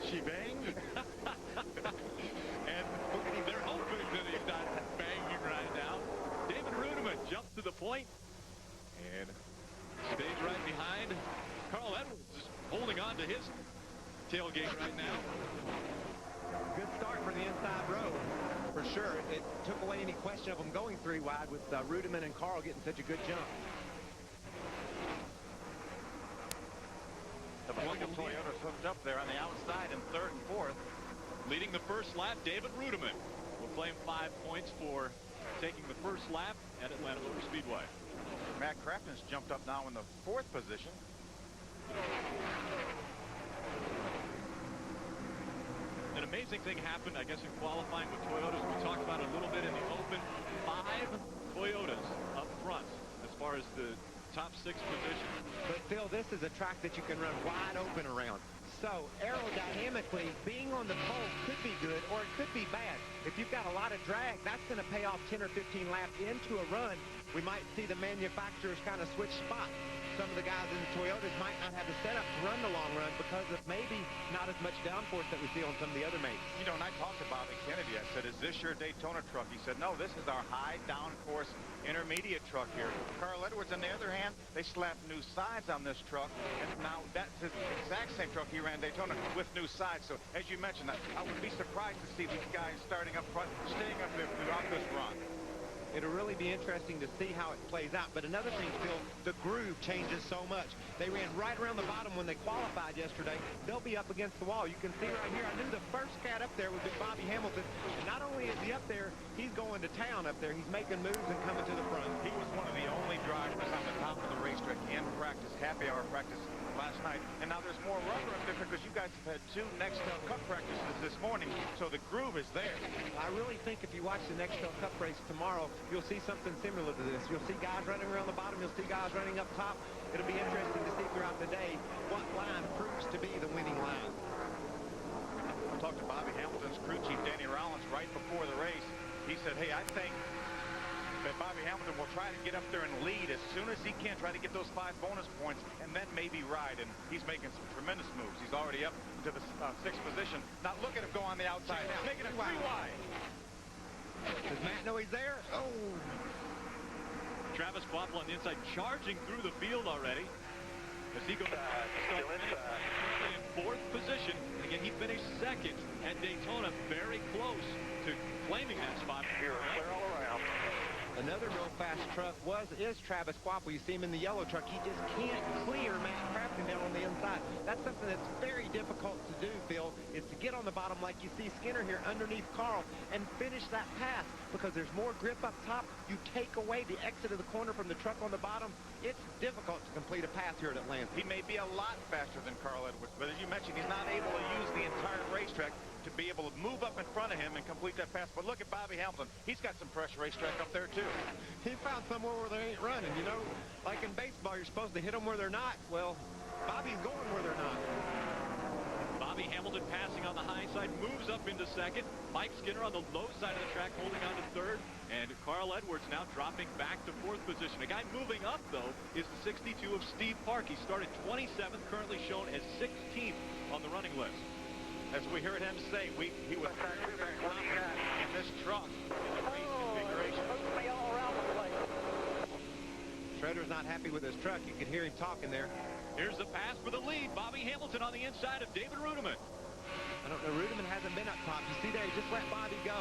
She banged? And they're hoping that he's not banging right now. David Rudiman jumps to the point and stays right behind. Carl Edwards is holding on to his tailgate right now. Good start for the inside row, for sure. It took away any question of them going 3 wide with Rudiman and Carl getting such a good jump. The Toyota's hooked up there on the outside in 3rd and 4th. Leading the first lap, David Rudiman will claim 5 points for taking the first lap at Atlanta Motor Speedway. Matt Crafton's jumped up now in the 4th position. An amazing thing happened, I guess, in qualifying with Toyotas. We talked about it a little bit in the open. 5 Toyotas up front as far as the top 6 position. But Phil, this is a track that you can run wide open around. So aerodynamically, being on the pole could be good or it could be bad. If you've got a lot of drag, that's going to pay off 10 or 15 laps into a run. We might see the manufacturers kind of switch spots. Some of the guys in the Toyotas might not have the setup to run the long run because of maybe not as much downforce that we see on some of the other mates. You know, and I talked to Bobby Kennedy. I said, is this your Daytona truck? He said, no, this is our high downforce intermediate truck here. Carl Edwards, on the other hand, they slapped new sides on this truck, and now that's his exact same truck he ran Daytona with new sides. So, as you mentioned, I would be surprised to see these guys starting up front, staying up there throughout this run. It'll really be interesting to see how it plays out. But another thing, Phil, the groove changes so much. They ran right around the bottom when they qualified yesterday. They'll be up against the wall. You can see right here, I knew the first cat up there would be Bobby Hamilton. And not only is he up there, he's going to town up there. He's making moves and coming to the front. He was one of the only drivers on the top of the racetrack in practice, happy hour practice last night. And now there's more rubber up there because you guys have had 2 Nextel Cup practices this morning, so the groove is there. I really think if you watch the Nextel Cup race tomorrow, you'll see something similar to this. You'll see guys running around the bottom. You'll see guys running up top. It'll be interesting to see throughout the day what line proves to be the winning line. I talked to Bobby Hamilton's crew chief, Danny Rollins, right before the race. He said, hey, I think that Bobby Hamilton will try to get up there and lead as soon as he can, try to get those 5 bonus points, and then maybe ride. And he's making some tremendous moves. He's already up to the 6th position. Now look at him go on the outside, making it 3 wide. Does Matt know he's there? Oh. Travis Kvapil on the inside, charging through the field already. As he goes currently in 4th position. Again, he finished 2nd at Daytona, very close to claiming that spot. Here, clear all around. Another real fast truck is Travis Kvapil. You see him in the yellow truck. He just can't clear Matt Crafton down on the inside. That's something that's very difficult to do, Phil, is to get on the bottom like you see Skinner here underneath Carl and finish that pass because there's more grip up top. You take away the exit of the corner from the truck on the bottom. It's difficult to complete a pass here at Atlanta. He may be a lot faster than Carl Edwards, but as you mentioned, he's not able to use the entire racetrack to be able to move up in front of him and complete that pass. But look at Bobby Hamilton. He's got some fresh racetrack up there, too. He found somewhere where they ain't running, you know. Like in baseball, you're supposed to hit them where they're not. Well, Bobby's going where they're not. Bobby Hamilton passing on the high side, moves up into 2nd. Mike Skinner on the low side of the track holding on to 3rd. And Carl Edwards now dropping back to 4th position. A guy moving up, though, is the 62 of Steve Park. He started 27th, currently shown as 16th on the running list. As we heard him say, he was very, very confident in this truck in the race configuration. Shredder's not happy with his truck. You can hear him talking there. Here's the pass for the lead. Bobby Hamilton on the inside of David Rudiman. I don't know. Rudiman hasn't been up top. You see there, he just let Bobby go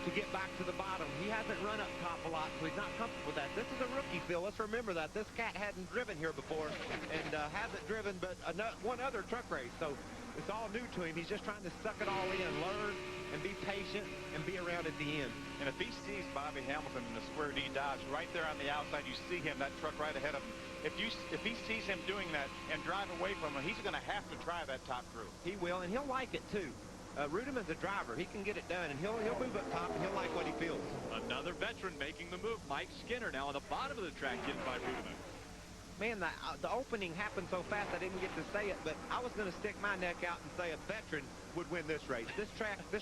to get back to the bottom. He hasn't run up top a lot, so he's not comfortable with that. This is a rookie, Phil. Let's remember that. This cat hadn't driven here before and hasn't driven but one other truck race. So it's all new to him. He's just trying to suck it all in, learn, and be patient, and be around at the end. And if he sees Bobby Hamilton in the Square D Dodge right there on the outside, you see him, that truck right ahead of him. If he sees him doing that and drive away from him, he's going to have to try that top groove. He will, and he'll like it, too. Rudiman's a driver. He can get it done, and he'll move up top, and he'll like what he feels. Another veteran making the move. Mike Skinner now on the bottom of the track getting by Rudiman. Man, the opening happened so fast I didn't get to say it, but I was going to stick my neck out and say a veteran would win this race. This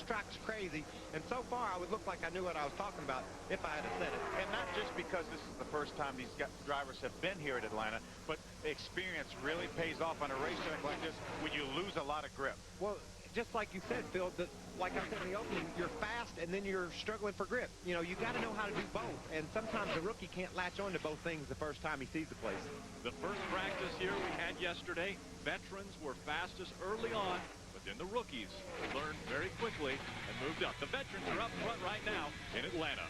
track's crazy, and so far I would look like I knew what I was talking about if I had said it. And not just because this is the first time these drivers have been here at Atlanta, but experience really pays off on a racetrack like this when you lose a lot of grip. Well, just like you said, Phil, like I said in the opening, you're fast and then you're struggling for grip. You know, you got to know how to do both. And sometimes a rookie can't latch on to both things the first time he sees the place. The first practice here we had yesterday, veterans were fastest early on, but then the rookies learned very quickly and moved up. The veterans are up front right now in Atlanta.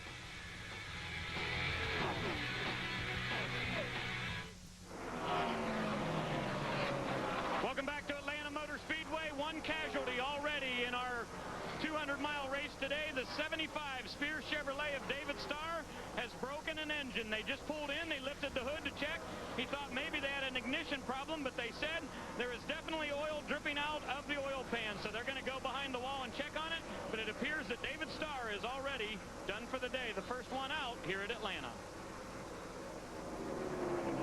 Welcome back to Atlanta Motor Speedway. One casualty already in our 200-mile race today. The 75 Spears Chevrolet of David Starr has broken an engine. They just pulled in. They lifted the hood to check. He thought maybe they had an ignition problem, but they said there is definitely oil dripping out of the oil pan. So they're going to go behind the wall and check on it. But it appears that David Starr is already done for the day. The first one out here at Atlanta.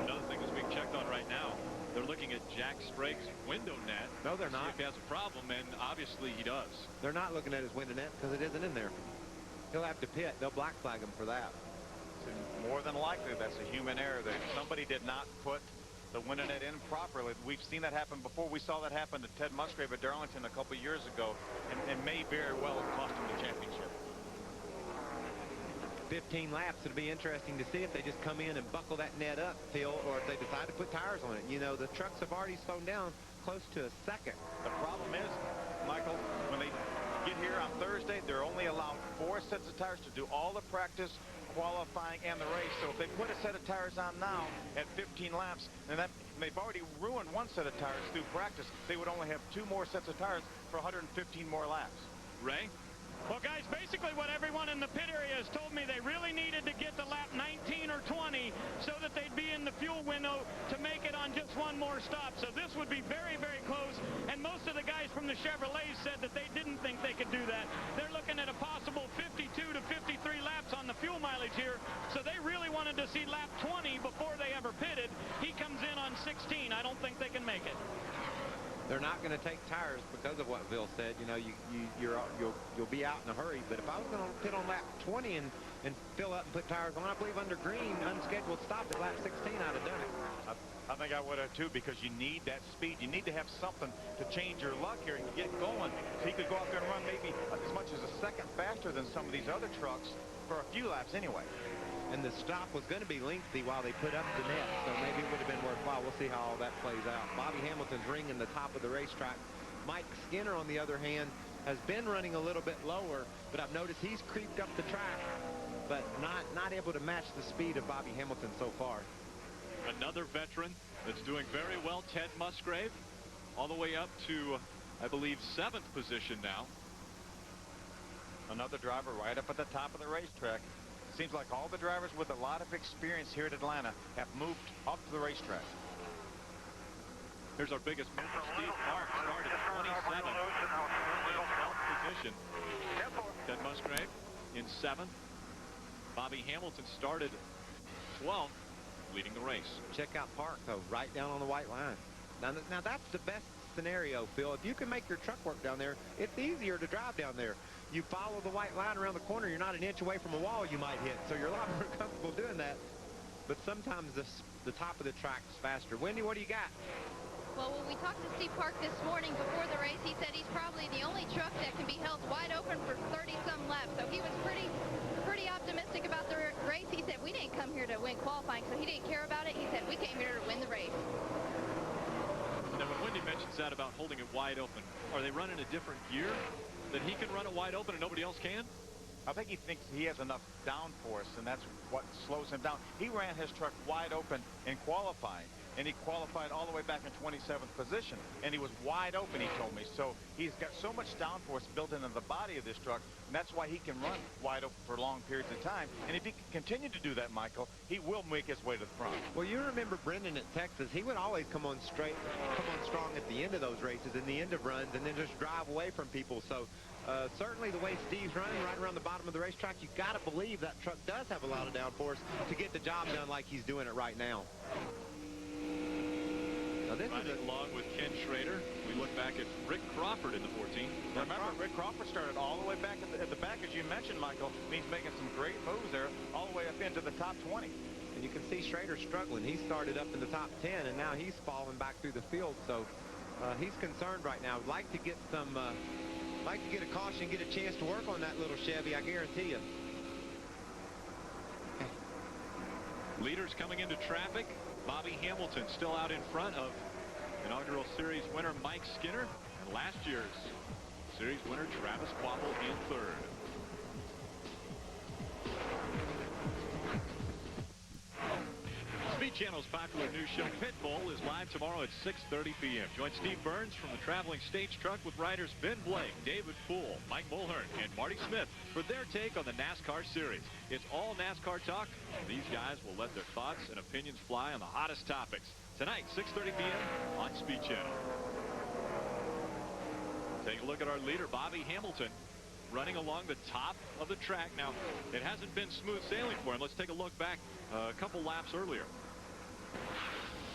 Another thing that's being checked on right now, they're looking at Jack Sprague's window net. No, they're not. See if he has a problem, and obviously he does. They're not looking at his window net because it isn't in there. He'll have to pit. They'll black flag him for that. More than likely, that's a human error. That somebody did not put the window net in properly. We've seen that happen before. We saw that happen to Ted Musgrave at Darlington a couple years ago, and may very well have cost him the championship. 15 laps. It'll be interesting to see if they just come in and buckle that net up, Phil, or if they decide to put tires on it. You know, the trucks have already slowed down close to a second. The problem is, Michael, when they get here on Thursday, they're only allowed 4 sets of tires to do all the practice, qualifying, and the race. So if they put a set of tires on now at 15 laps, and they've already ruined 1 set of tires through practice, they would only have 2 more sets of tires for 115 more laps. Ray? Well, guys, basically what everyone in the pit area has told me, they really needed to get to lap 19 or 20 so that they'd be in the fuel window to make it on just 1 more stop. So this would be very, very close. And most of the guys from the Chevrolet said that they didn't think they could do that. They're looking at a possible 52 to 53 laps on the fuel mileage here. So they really wanted to see lap 20 before they ever pitted. He comes in on 16. I don't think they can make it. They're not going to take tires because of what Phil said. You know, you'll be out in a hurry. But if I was going to pit on lap 20 and fill up and put tires on, I believe under green, unscheduled stop at lap 16, I'd have done it. I think I would have too, because you need that speed. You need to have something to change your luck here and get going. So you could go out there and run maybe as much as a second faster than some of these other trucks for a few laps anyway. And the stop was going to be lengthy while they put up the net, so maybe it would have been worthwhile. We'll see how all that plays out. Bobby Hamilton's ringing the top of the racetrack. Mike Skinner, on the other hand, has been running a little bit lower, but I've noticed he's creeped up the track, but not able to match the speed of Bobby Hamilton so far. Another veteran that's doing very well, Ted Musgrave, all the way up to, I believe, 7th position now. Another driver right up at the top of the racetrack. Seems like all the drivers with a lot of experience here at Atlanta have moved up to the racetrack. Here's our biggest mover, Steve Park, started 27th, currently in 12th position. Ted Musgrave in 7th. Bobby Hamilton started 12th, leading the race. Check out Park, though, right down on the white line. Now that's the best scenario, Phil. If you can make your truck work down there, it's easier to drive down there. You follow the white line around the corner, you're not an inch away from a wall you might hit, so you're a lot more comfortable doing that. But sometimes the top of the track's faster. Wendy, what do you got? Well, when we talked to Steve Park this morning before the race, he said he's probably the only truck that can be held wide open for 30-some laps. So he was pretty optimistic about the race. He said, we didn't come here to win qualifying, so he didn't care about it. He said, we came here to win the race. Now, when Wendy mentions that about holding it wide open, are they running a different gear that he can run it wide open and nobody else can? I think he thinks he has enough downforce, and that's what slows him down. He ran his truck wide open in qualifying, and he qualified all the way back in 27th position, and he was wide open, he told me. So he's got so much downforce built into the body of this truck, and that's why he can run wide open for long periods of time. And if he can continue to do that, Michael, he will make his way to the front. Well, you remember Brendan at Texas. He would always come on strong at the end of those races, in the end of runs, and then just drive away from people. So certainly the way Steve's running right around the bottom of the racetrack, you got to believe that truck does have a lot of downforce to get the job done like he's doing it right now. Now this is along with Ken Schrader. We look back at Rick Crawford in the 14. Remember, Rick Crawford started all the way back at the back, as you mentioned, Michael. He's making some great moves there, all the way up into the top 20. And you can see Schrader struggling. He started up in the top 10, and now he's falling back through the field. So He's concerned right now. Like to get some, like to get a caution, get a chance to work on that little Chevy, I guarantee you. Leaders coming into traffic. Bobby Hamilton still out in front of inaugural series winner Mike Skinner and last year's series winner Travis Kvapil in third. Speed Channel's popular news show Pitbull is live tomorrow at 6:30 p.m. Join Steve Burns from the traveling stage truck with riders Ben Blake, David Poole, Mike Mulhern, and Marty Smith for their take on the NASCAR series. It's all NASCAR talk, and these guys will let their thoughts and opinions fly on the hottest topics. Tonight, 6:30 p.m. on Speed Channel. Take a look at our leader, Bobby Hamilton, running along the top of the track. Now, it hasn't been smooth sailing for him. Let's take a look back a couple laps earlier.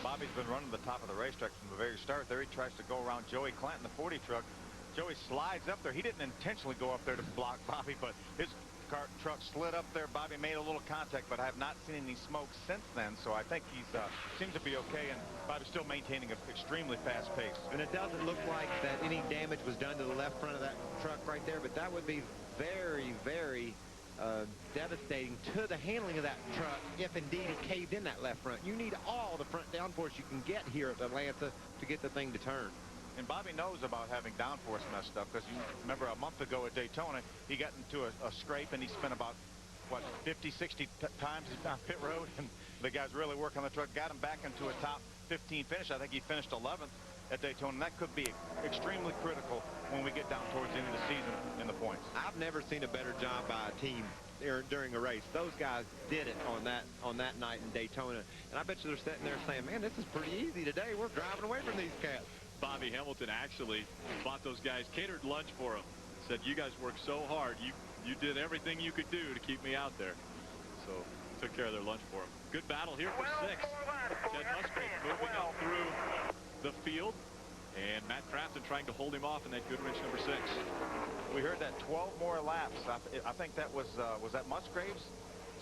Bobby's been running the top of the racetrack from the very start. There he tries to go around Joey Clanton, the 40 truck. Joey slides up there. He didn't intentionally go up there to block Bobby, but his truck slid up there. Bobby made a little contact, but I have not seen any smoke since then, so I think he's seems to be okay, and Bobby's still maintaining an extremely fast pace. And it doesn't look like that any damage was done to the left front of that truck right there, but that would be very, very devastating to the handling of that truck if indeed it caved in that left front. You need all the front downforce you can get here at Atlanta to get the thing to turn. And Bobby knows about having downforce messed up, because you remember a month ago at Daytona, he got into a scrape and he spent about, what, 50, 60 times on pit road, and the guys really working on the truck, got him back into a top 15 finish. I think he finished 11th at Daytona, and that could be extremely critical when we get down towards the end of the season in the points. I've never seen a better job by a team during a race. Those guys did it on that night in Daytona, and I bet you they're sitting there saying, man, this is pretty easy today. We're driving away from these cats. Bobby Hamilton actually bought those guys catered lunch for them. Said, you guys worked so hard. You did everything you could do to keep me out there. So took care of their lunch for them. Good battle here for 6. Ted Musgrave moving up through the field, and Matt Crafton trying to hold him off in that Goodrich number 6. We heard that 12 more laps. I think that was that Musgrave's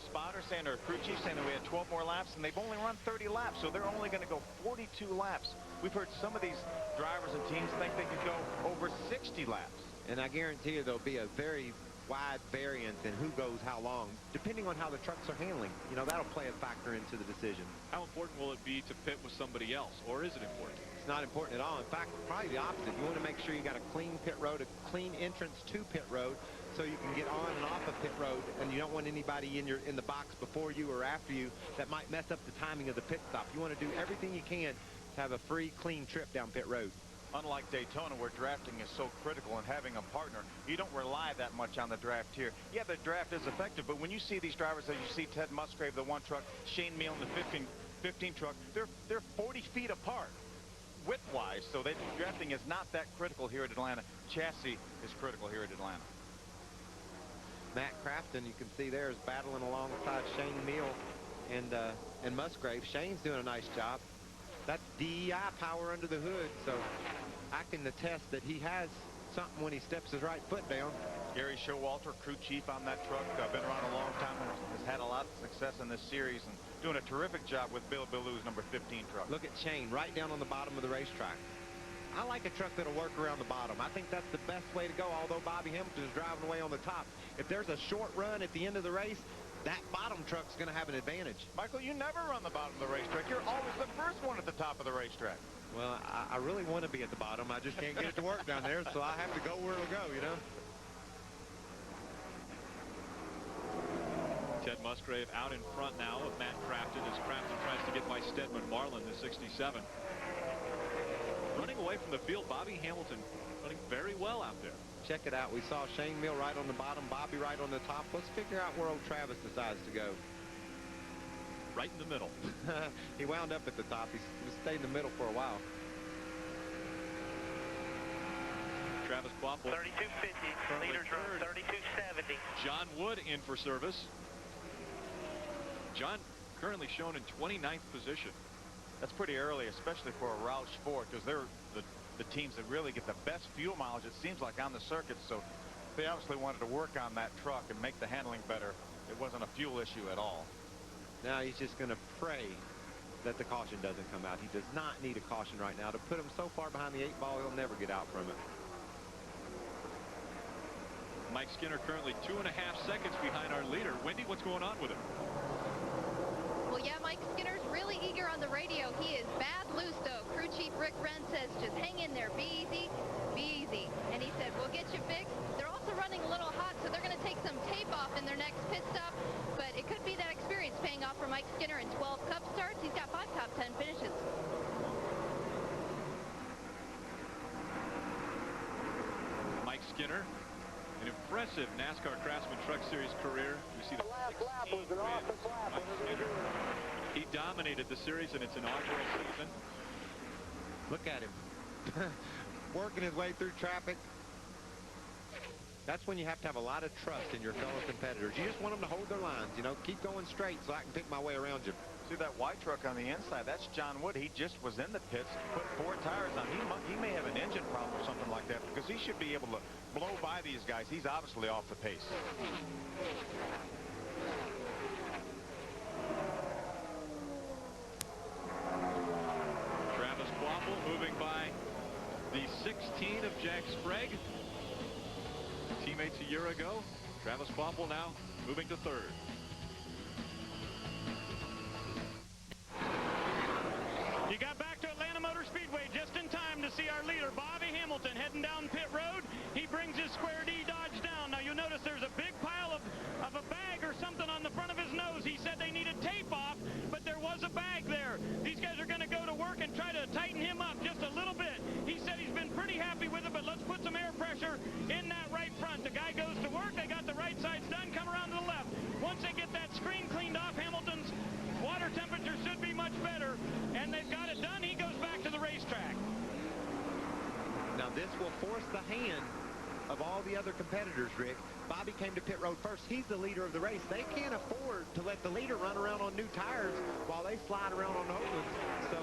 spotter saying, or crew chief saying, that we had 12 more laps, and they've only run 30 laps, so they're only going to go 42 laps. We've heard some of these drivers and teams think they could go over 60 laps. And I guarantee you there'll be a very wide variance in who goes how long, depending on how the trucks are handling. You know, that'll play a factor into the decision. How important will it be to pit with somebody else, or is it important? It's not important at all. In fact, probably the opposite. You want to make sure you got a clean pit road, a clean entrance to pit road, so you can get on and off of pit road, and you don't want anybody in the box before you or after you that might mess up the timing of the pit stop. You want to do everything you can to have a free, clean trip down pit road. Unlike Daytona, where drafting is so critical and having a partner, you don't rely that much on the draft here. Yeah, the draft is effective, but when you see these drivers, as you see Ted Musgrave, the 1 truck, Shane Meal in the 15 truck, they're 40 feet apart width-wise, so drafting is not that critical here at Atlanta. Chassis is critical here at Atlanta. Matt Crafton, you can see there, is battling alongside Shane Meal and Musgrave. Shane's doing a nice job. That's DEI power under the hood, so I can attest that he has something when he steps his right foot down. Gary Showalter, crew chief on that truck, been around a long time and has had a lot of success in this series and doing a terrific job with Bill Billoo's number 15 truck. Look at Shane right down on the bottom of the racetrack. I like a truck that'll work around the bottom. I think that's the best way to go, although Bobby Hamilton is driving away on the top. If there's a short run at the end of the race, that bottom truck's going to have an advantage. Michael, you never run the bottom of the racetrack. You're always the first one at the top of the racetrack. Well, I really want to be at the bottom. I just can't get it to work down there, so I have to go where it'll go, you know? Ted Musgrave out in front now of Matt Crafton as Crafton tries to get by Stedman Marlin, the 67. Running away from the field, Bobby Hamilton running very well out there. Check it out. We saw Shane Mill right on the bottom, Bobby right on the top. Let's figure out where old Travis decides to go. Right in the middle. He wound up at the top. He stayed in the middle for a while. Travis Kvapil. 3250. Leaders run 3270. John Wood in for service. John currently shown in 29th position. That's pretty early, especially for a Roush Ford, because they're the teams that really get the best fuel mileage, it seems like, on the circuit. So they obviously wanted to work on that truck and make the handling better. It wasn't a fuel issue at all. Now he's just going to pray that the caution doesn't come out. He does not need a caution right now. To put him so far behind the 8 ball, he'll never get out from it. Mike Skinner currently 2.5 seconds behind our leader. Wendy, what's going on with him? Well, yeah, Mike Skinner's really eager on the radio. He is bad loose, though. Crew Chief Rick Wren says, just hang in there. Be easy. Be easy. And he said, we'll get you fixed. They're also running a little hot, so they're going to take some tape off in their next pit stop. But it could be that experience paying off for Mike Skinner in 12 Cup starts. He's got 5 top 10 finishes. Mike Skinner, an impressive NASCAR Craftsman Truck Series career. You see the last lap was an offensive lap. Mike Skinner. He dominated the series in its inaugural season. Look at him. Working his way through traffic. That's when you have to have a lot of trust in your fellow competitors. You just want them to hold their lines, you know, keep going straight so I can pick my way around you. See that white truck on the inside? That's John Wood. He just was in the pits, put 4 tires on. He may have an engine problem or something like that, because he should be able to blow by these guys. He's obviously off the pace. Travis Quapple moving by the 16 of Jack Sprague. Teammates a year ago. Travis Quapple now moving to 3rd. You got back to Atlanta Motor Speedway just in time to see our leader, Bobby Hamilton, heading down pit road. He brings his Square D Dodge down. Now you'll notice there's a big pile of a bag or something on the front of his nose. He said they needed tape off, but there was a bag there. These guys are going to go to work and try to tighten him up just a little bit. He said he's been pretty happy with it, but let's put some air pressure in that right front. The guy goes to work. They got the right sides done. Come around to the left. Once they get that screen cleaned off, Hamilton's water temperature should be much better, and they've got it done. He goes back to the racetrack. Now this will force the hand of all the other competitors, Rick. Bobby came to pit road first. He's the leader of the race. They can't afford to let the leader run around on new tires while they slide around on old ones. So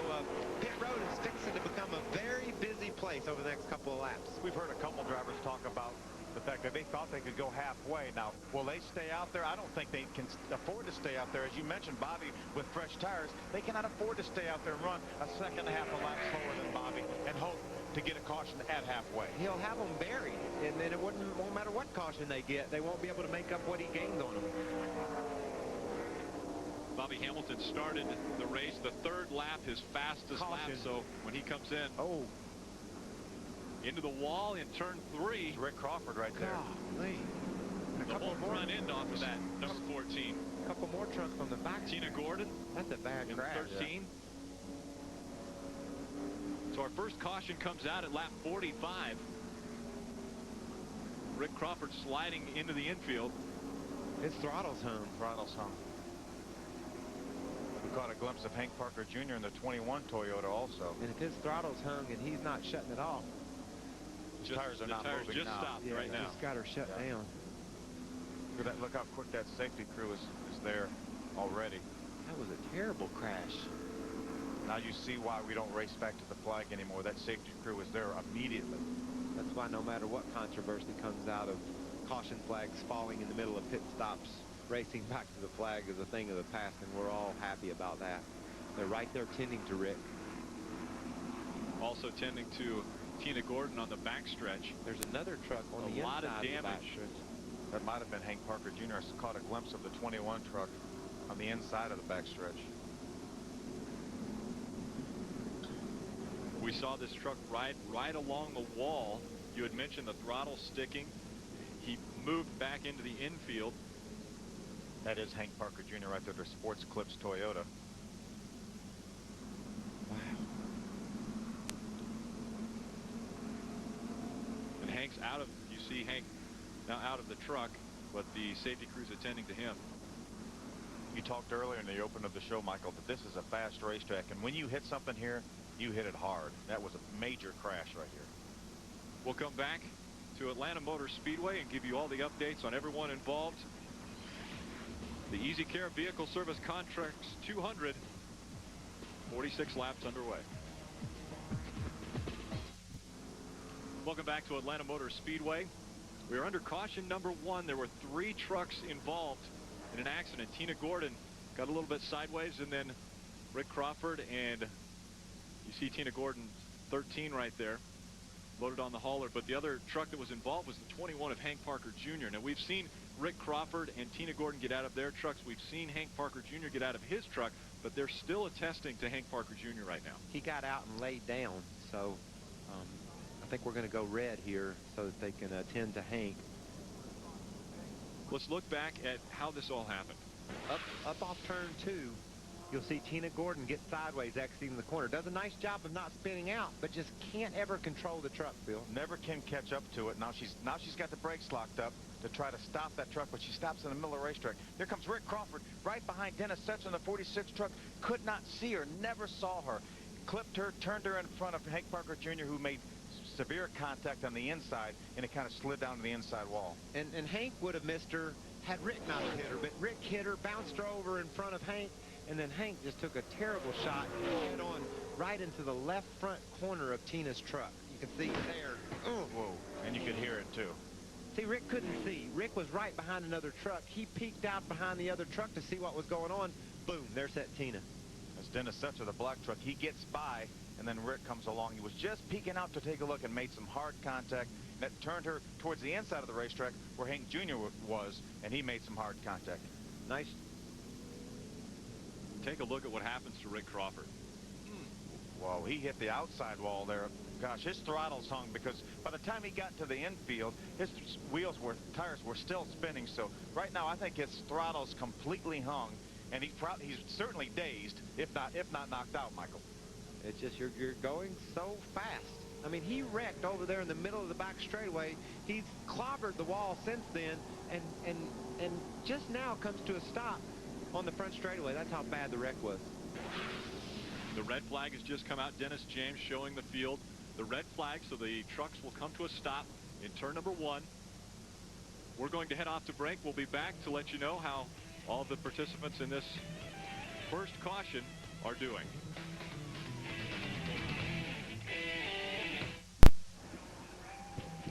pit road is fixing to become a very busy place over the next couple of laps. We've heard a couple drivers talk about the fact that they thought they could go halfway. Now, will they stay out there? I don't think they can afford to stay out there. As you mentioned, Bobby, with fresh tires, they cannot afford to stay out there and run a second and a half a lap slower than Bobby and hope to get a caution at halfway. He'll have them buried, and then it won't matter what caution they get. They won't be able to make up what he gained on them. Bobby Hamilton started the race, the 3rd lap, his fastest lap. So when he comes in, into the wall in turn 3. It's Rick Crawford right there. Golly. The whole front end off of that number 14. A couple more trucks on the back. Tina Gordon. That's a bad in crash. 13. Yeah. So our first caution comes out at lap 45. Rick Crawford sliding into the infield. His throttle's hung. Throttle's hung. We caught a glimpse of Hank Parker Jr. in the 21 Toyota also. And if his throttle's hung and he's not shutting it off. The tires are not moving just now. stopped right now. Just got her shut down. Look how quick that safety crew is there already. That was a terrible crash. Now you see why we don't race back to the flag anymore. That safety crew is there immediately. That's why no matter what controversy comes out of caution flags falling in the middle of pit stops, racing back to the flag is a thing of the past, and we're all happy about that. They're right there tending to Rick. Also tending to Tina Gordon on the backstretch. There's another truck on the inside of the damage. backstretch. That might have been Hank Parker Jr. I caught a glimpse of the 21 truck on the inside of the backstretch. We saw this truck right along the wall. You had mentioned the throttle sticking. He moved back into the infield. That is Hank Parker Jr. right there, the Sports Clips Toyota. Wow. And Hank's out of, you see Hank now out of the truck, but the safety crew's attending to him. You talked earlier in the open of the show, Michael, that this is a fast racetrack, and when you hit something here, you hit it hard. That was a major crash right here. We'll come back to Atlanta Motor Speedway and give you all the updates on everyone involved. The EasyCare Vehicle Service Contracts 200, 46 laps underway. Welcome back to Atlanta Motor Speedway. We are under caution number 1. There were 3 trucks involved in an accident. Tina Gordon got a little bit sideways and then Rick Crawford, and you see Tina Gordon 13 right there, loaded on the hauler. But the other truck that was involved was the 21 of Hank Parker Jr. Now, we've seen Rick Crawford and Tina Gordon get out of their trucks. We've seen Hank Parker Jr. get out of his truck, but they're still attesting to Hank Parker Jr. right now. He got out and laid down, so I think we're going to go red here so that they can attend to Hank. Let's look back at how this all happened. Up off turn 2, you'll see Tina Gordon get sideways exiting the corner. Does a nice job of not spinning out, but just can't ever control the truck, Phil. Never can catch up to it. Now she's got the brakes locked up to try to stop that truck, but she stops in the middle of the racetrack. Here comes Rick Crawford right behind Dennis Setzer in the 46 truck. Could not see her, never saw her. Clipped her, turned her in front of Hank Parker Jr., who made severe contact on the inside, and it kind of slid down to the inside wall. And Hank would have missed her had Rick not hit her, but Rick hit her, bounced her over in front of Hank, and then Hank just took a terrible shot head on right into the left front corner of Tina's truck. You can see there. Oh, whoa, and you could hear it too. See, Rick couldn't see. Rick was right behind another truck. He peeked out behind the other truck to see what was going on. Boom, there's that Tina. As Dennis Setzer, the black truck, he gets by, and then Rick comes along. He was just peeking out to take a look and made some hard contact. That turned her towards the inside of the racetrack where Hank Jr. was, and he made some hard contact. Nice. Take a look at what happens to Rick Crawford. Whoa, he hit the outside wall there. Gosh, his throttle's hung because by the time he got to the infield, his tires were still spinning. So right now, I think his throttle's completely hung, and he's certainly dazed, if not knocked out, Michael. It's just you're going so fast. I mean, he wrecked over there in the middle of the back straightaway. He's clobbered the wall since then, and just now comes to a stop on the front straightaway. That's how bad the wreck was. The red flag has just come out. Dennis James showing the field the red flag, so the trucks will come to a stop in turn number 1. We're going to head off to break. We'll be back to let you know how all the participants in this first caution are doing.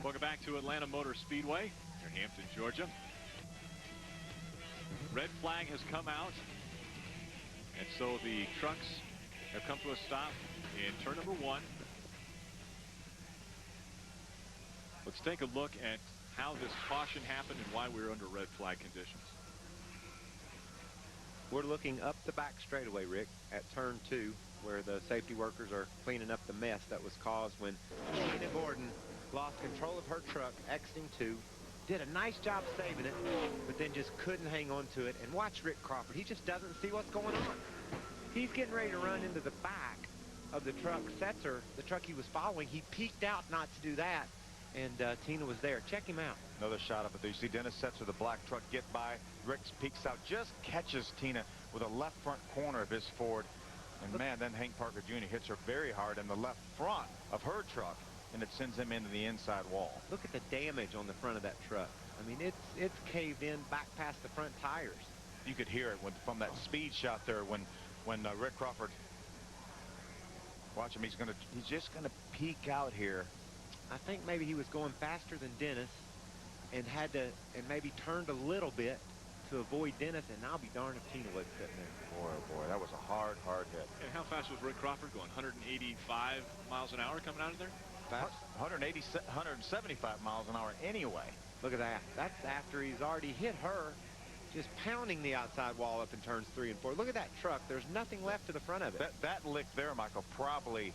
Welcome back to Atlanta Motor Speedway near Hampton, Georgia. Red flag has come out, and so the trucks have come to a stop in turn number 1. Let's take a look at how this caution happened and why we're under red flag conditions. We're looking up the back straightaway, Rick, at turn 2, where the safety workers are cleaning up the mess that was caused when Tina Gordon lost control of her truck, exiting 2, did a nice job saving it, but then just couldn't hang on to it. And watch Rick Crawford. He just doesn't see what's going on. He's getting ready to run into the back of the truck. Setzer, the truck he was following, he peeked out not to do that, and Tina was there. Check him out. Another shot of it. You see Dennis Setzer, the black truck, get by. Rick peeks out, just catches Tina with a left front corner of his Ford. And man, then Hank Parker Jr. hits her very hard in the left front of her truck, and it sends him into the inside wall. Look at the damage on the front of that truck. I mean, it's caved in back past the front tires. You could hear it from that speed shot there when Rick Crawford. Watch him. He's just gonna peek out here. I think maybe he was going faster than Dennis, and maybe turned a little bit to avoid Dennis. And I'll be darned if Tina wasn't sitting there. Boy, oh boy, that was a hard hit. And how fast was Rick Crawford going? 185 miles an hour coming out of there? 175 miles an hour anyway. Look at that. That's after he's already hit her, just pounding the outside wall up in turns 3 and 4. Look at that truck. There's nothing left to the front of it. That lick there, Michael, probably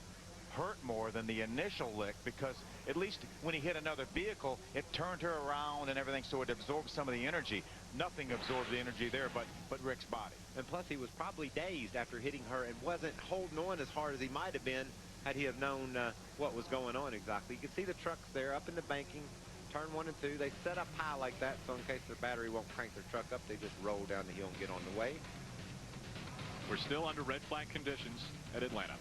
hurt more than the initial lick, because at least when he hit another vehicle, it turned her around and everything, so it absorbed some of the energy. Nothing absorbed the energy there but Rick's body. And plus, he was probably dazed after hitting her and wasn't holding on as hard as he might have been had he have known what was going on exactly. You can see the trucks there up in the banking, turn 1 and 2. They set up high like that, so in case their battery won't crank their truck up, they just roll down the hill and get on the way. We're still under red flag conditions at Atlanta.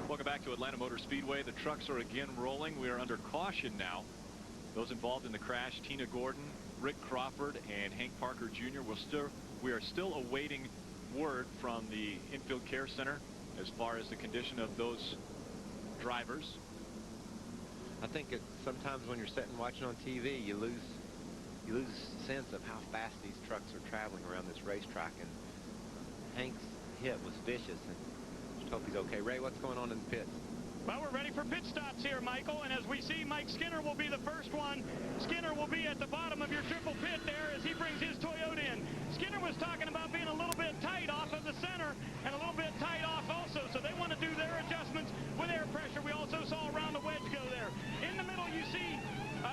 Welcome back to Atlanta Motor Speedway. The trucks are again rolling. We are under caution now. Those involved in the crash, Tina Gordon, Rick Crawford, and Hank Parker Jr. We are still awaiting word from the infield care center as far as the condition of those drivers. I think sometimes when you're sitting watching on TV, you you lose sense of how fast these trucks are traveling around this racetrack. And Hank's hit was vicious, and just hope he's okay. Ray, what's going on in the pits? Well, we're ready for pit stops here, Michael, and as we see, Mike Skinner will be the first one. Skinner will be at the bottom of your triple pit there as he brings his Toyota in. Skinner was talking about being a little bit tight off of the center and a little bit tight off also, so they want to do their adjustments with air pressure. We also saw around the wedge go there. In the middle, you see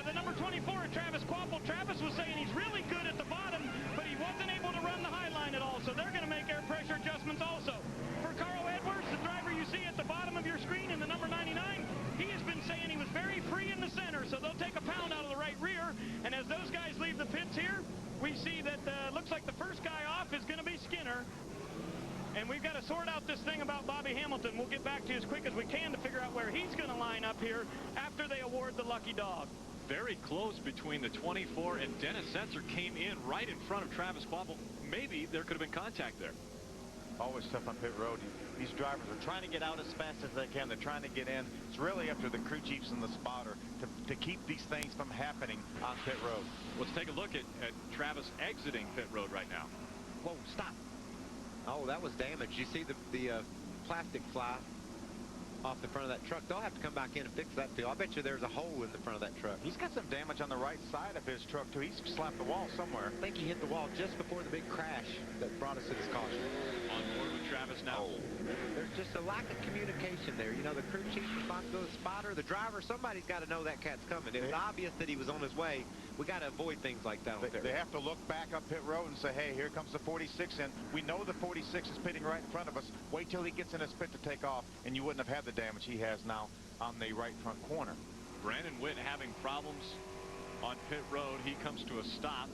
the number 24, Travis Quapple. Travis was saying he's really good at the bottom, but he wasn't able to run the high line at all, so they're going to make air pressure adjustments also. For Carl Edwards, the driver you see at the bottom of your screen in the number 99, he has been saying he was very free in the center, so they'll take a pound out of the right rear. And as those guys leave the pits here, we see that looks like the first guy off is going to be Skinner. And we've got to sort out this thing about Bobby Hamilton. We'll get back to you as quick as we can to figure out where he's going to line up here after they award the lucky dog. Very close between the 24 and Dennis Setzer came in right in front of Travis Quapple. Maybe there could have been contact there. Always tough on pit road. These drivers are trying to get out as fast as they can. They're trying to get in. It's really up to the crew chiefs and the spotter to keep these things from happening on pit road. Let's take a look at Travis exiting pit road right now. Whoa, stop. Oh, that was damaged. You see the plastic fly off the front of that truck. They'll have to come back in and fix that, Phil. I bet you there's a hole in the front of that truck. He's got some damage on the right side of his truck, too. He's slapped the wall somewhere. I think he hit the wall just before the big crash that brought us to this caution. On board with Travis now. Oh. There's just a lack of communication there. You know, the crew chief responsible, the spotter, the driver, somebody's got to know that cat's coming. It's obvious that he was on his way. We got to avoid things like that. They have to look back up pit road and say, hey, here comes the 46 in. We know the 46 is pitting right in front of us. Wait till he gets in his pit to take off, and you wouldn't have had the damage he has now on the right front corner. Brandon Witt having problems on pit road. He comes to a stop.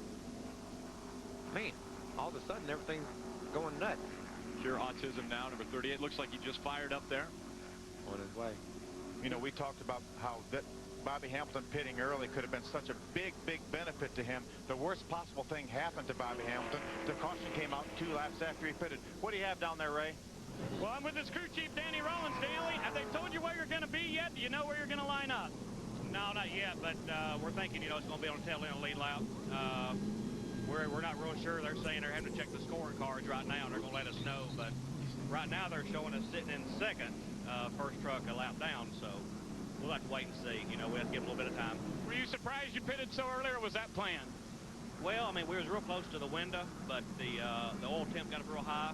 Man, all of a sudden everything's going nuts. Pure autism now, number 38. Looks like he just fired up there. On his way. You know, we talked about how that Bobby Hamilton pitting early could have been such a big benefit to him. The worst possible thing happened to Bobby Hamilton. The caution came out 2 laps after he pitted. What do you have down there, Ray? Well, I'm with this crew chief, Danny Rollins. Danny, have they told you where you're going to be yet? Do you know where you're going to line up? No, not yet, but we're thinking, you know, it's going to be on the tail end of the lead lap. We're not real sure. They're saying they're having to check the scoring cards right now, and they're going to let us know. But right now they're showing us sitting in second, first truck a lap down, so we'll have to wait and see. You know, we have to give them a little bit of time. Were you surprised you pitted so early, or was that planned? Well, I mean, we was real close to the window, but the oil temp got up real high.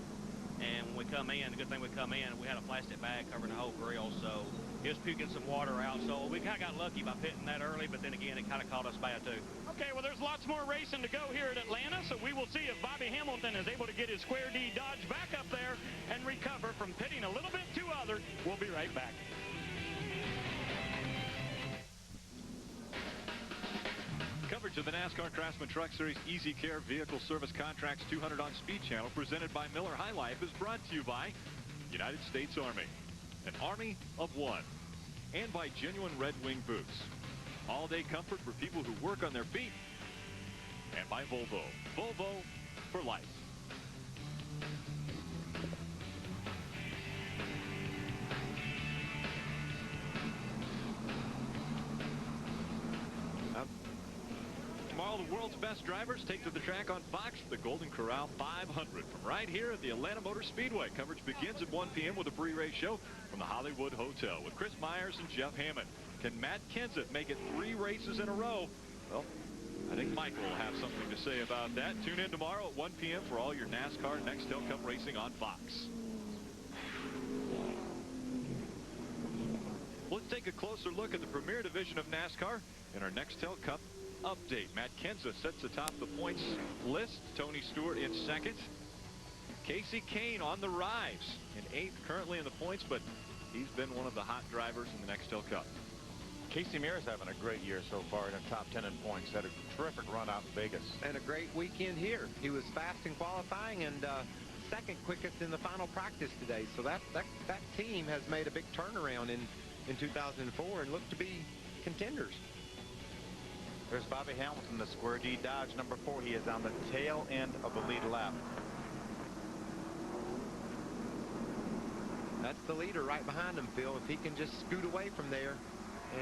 And when we come in, the good thing we come in, we had a plastic bag covering the whole grill, so it was puking some water out. So we kind of got lucky by pitting that early, but then again, it kind of caught us bad too. Okay, well, there's lots more racing to go here at Atlanta, so we will see if Bobby Hamilton is able to get his Square D Dodge back up there and recover from pitting a little bit too other. We'll be right back. Coverage of the NASCAR Craftsman Truck Series EasyCare Vehicle Service Contracts 200 on Speed Channel, presented by Miller High Life, is brought to you by United States Army, an army of one, and by Genuine Red Wing Boots. All-day comfort for people who work on their feet, and by Volvo. Volvo for life. Tomorrow, the world's best drivers take to the track on Fox, the Golden Corral 500, from right here at the Atlanta Motor Speedway. Coverage begins at 1 p.m. with a pre-race show from the Hollywood Hotel with Chris Myers and Jeff Hammond. Can Matt Kenseth make it 3 races in a row? Well, I think Michael will have something to say about that. Tune in tomorrow at 1 p.m. for all your NASCAR Nextel Cup racing on Fox. Let's take a closer look at the premier division of NASCAR in our Nextel Cup update. Matt Kenseth sits atop the points list. Tony Stewart in second. Casey Kane on the rise in 8th currently in the points, but he's been one of the hot drivers in the Nextel Cup. Casey Mears having a great year so far in the top 10 in points. Had a terrific run out in Vegas. And a great weekend here. He was fast in qualifying and second quickest in the final practice today. So that team has made a big turnaround in 2004 and look to be contenders. There's Bobby Hamilton, the Square D Dodge number 4. He is on the tail end of the lead lap. That's the leader right behind him, Phil. If he can just scoot away from there,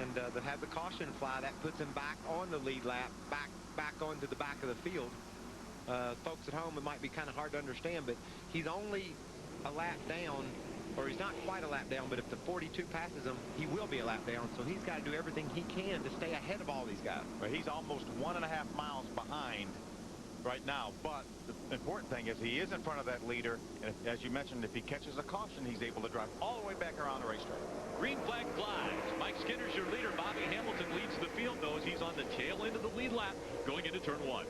and to have the caution fly, that puts him back on the lead lap, back onto the back of the field. Folks at home, it might be kind of hard to understand, but he's only a lap down, or he's not quite a lap down, but if the 42 passes him, he will be a lap down. So he's got to do everything he can to stay ahead of all these guys. Well, he's almost 1.5 miles behind right now, but the important thing is he is in front of that leader, and as you mentioned, if he catches a caution, he's able to drive all the way back around the racetrack. Green flag flies. Mike Skinner's your leader. Bobby Hamilton leads the field, though, as he's on the tail end of the lead lap going into turn 1.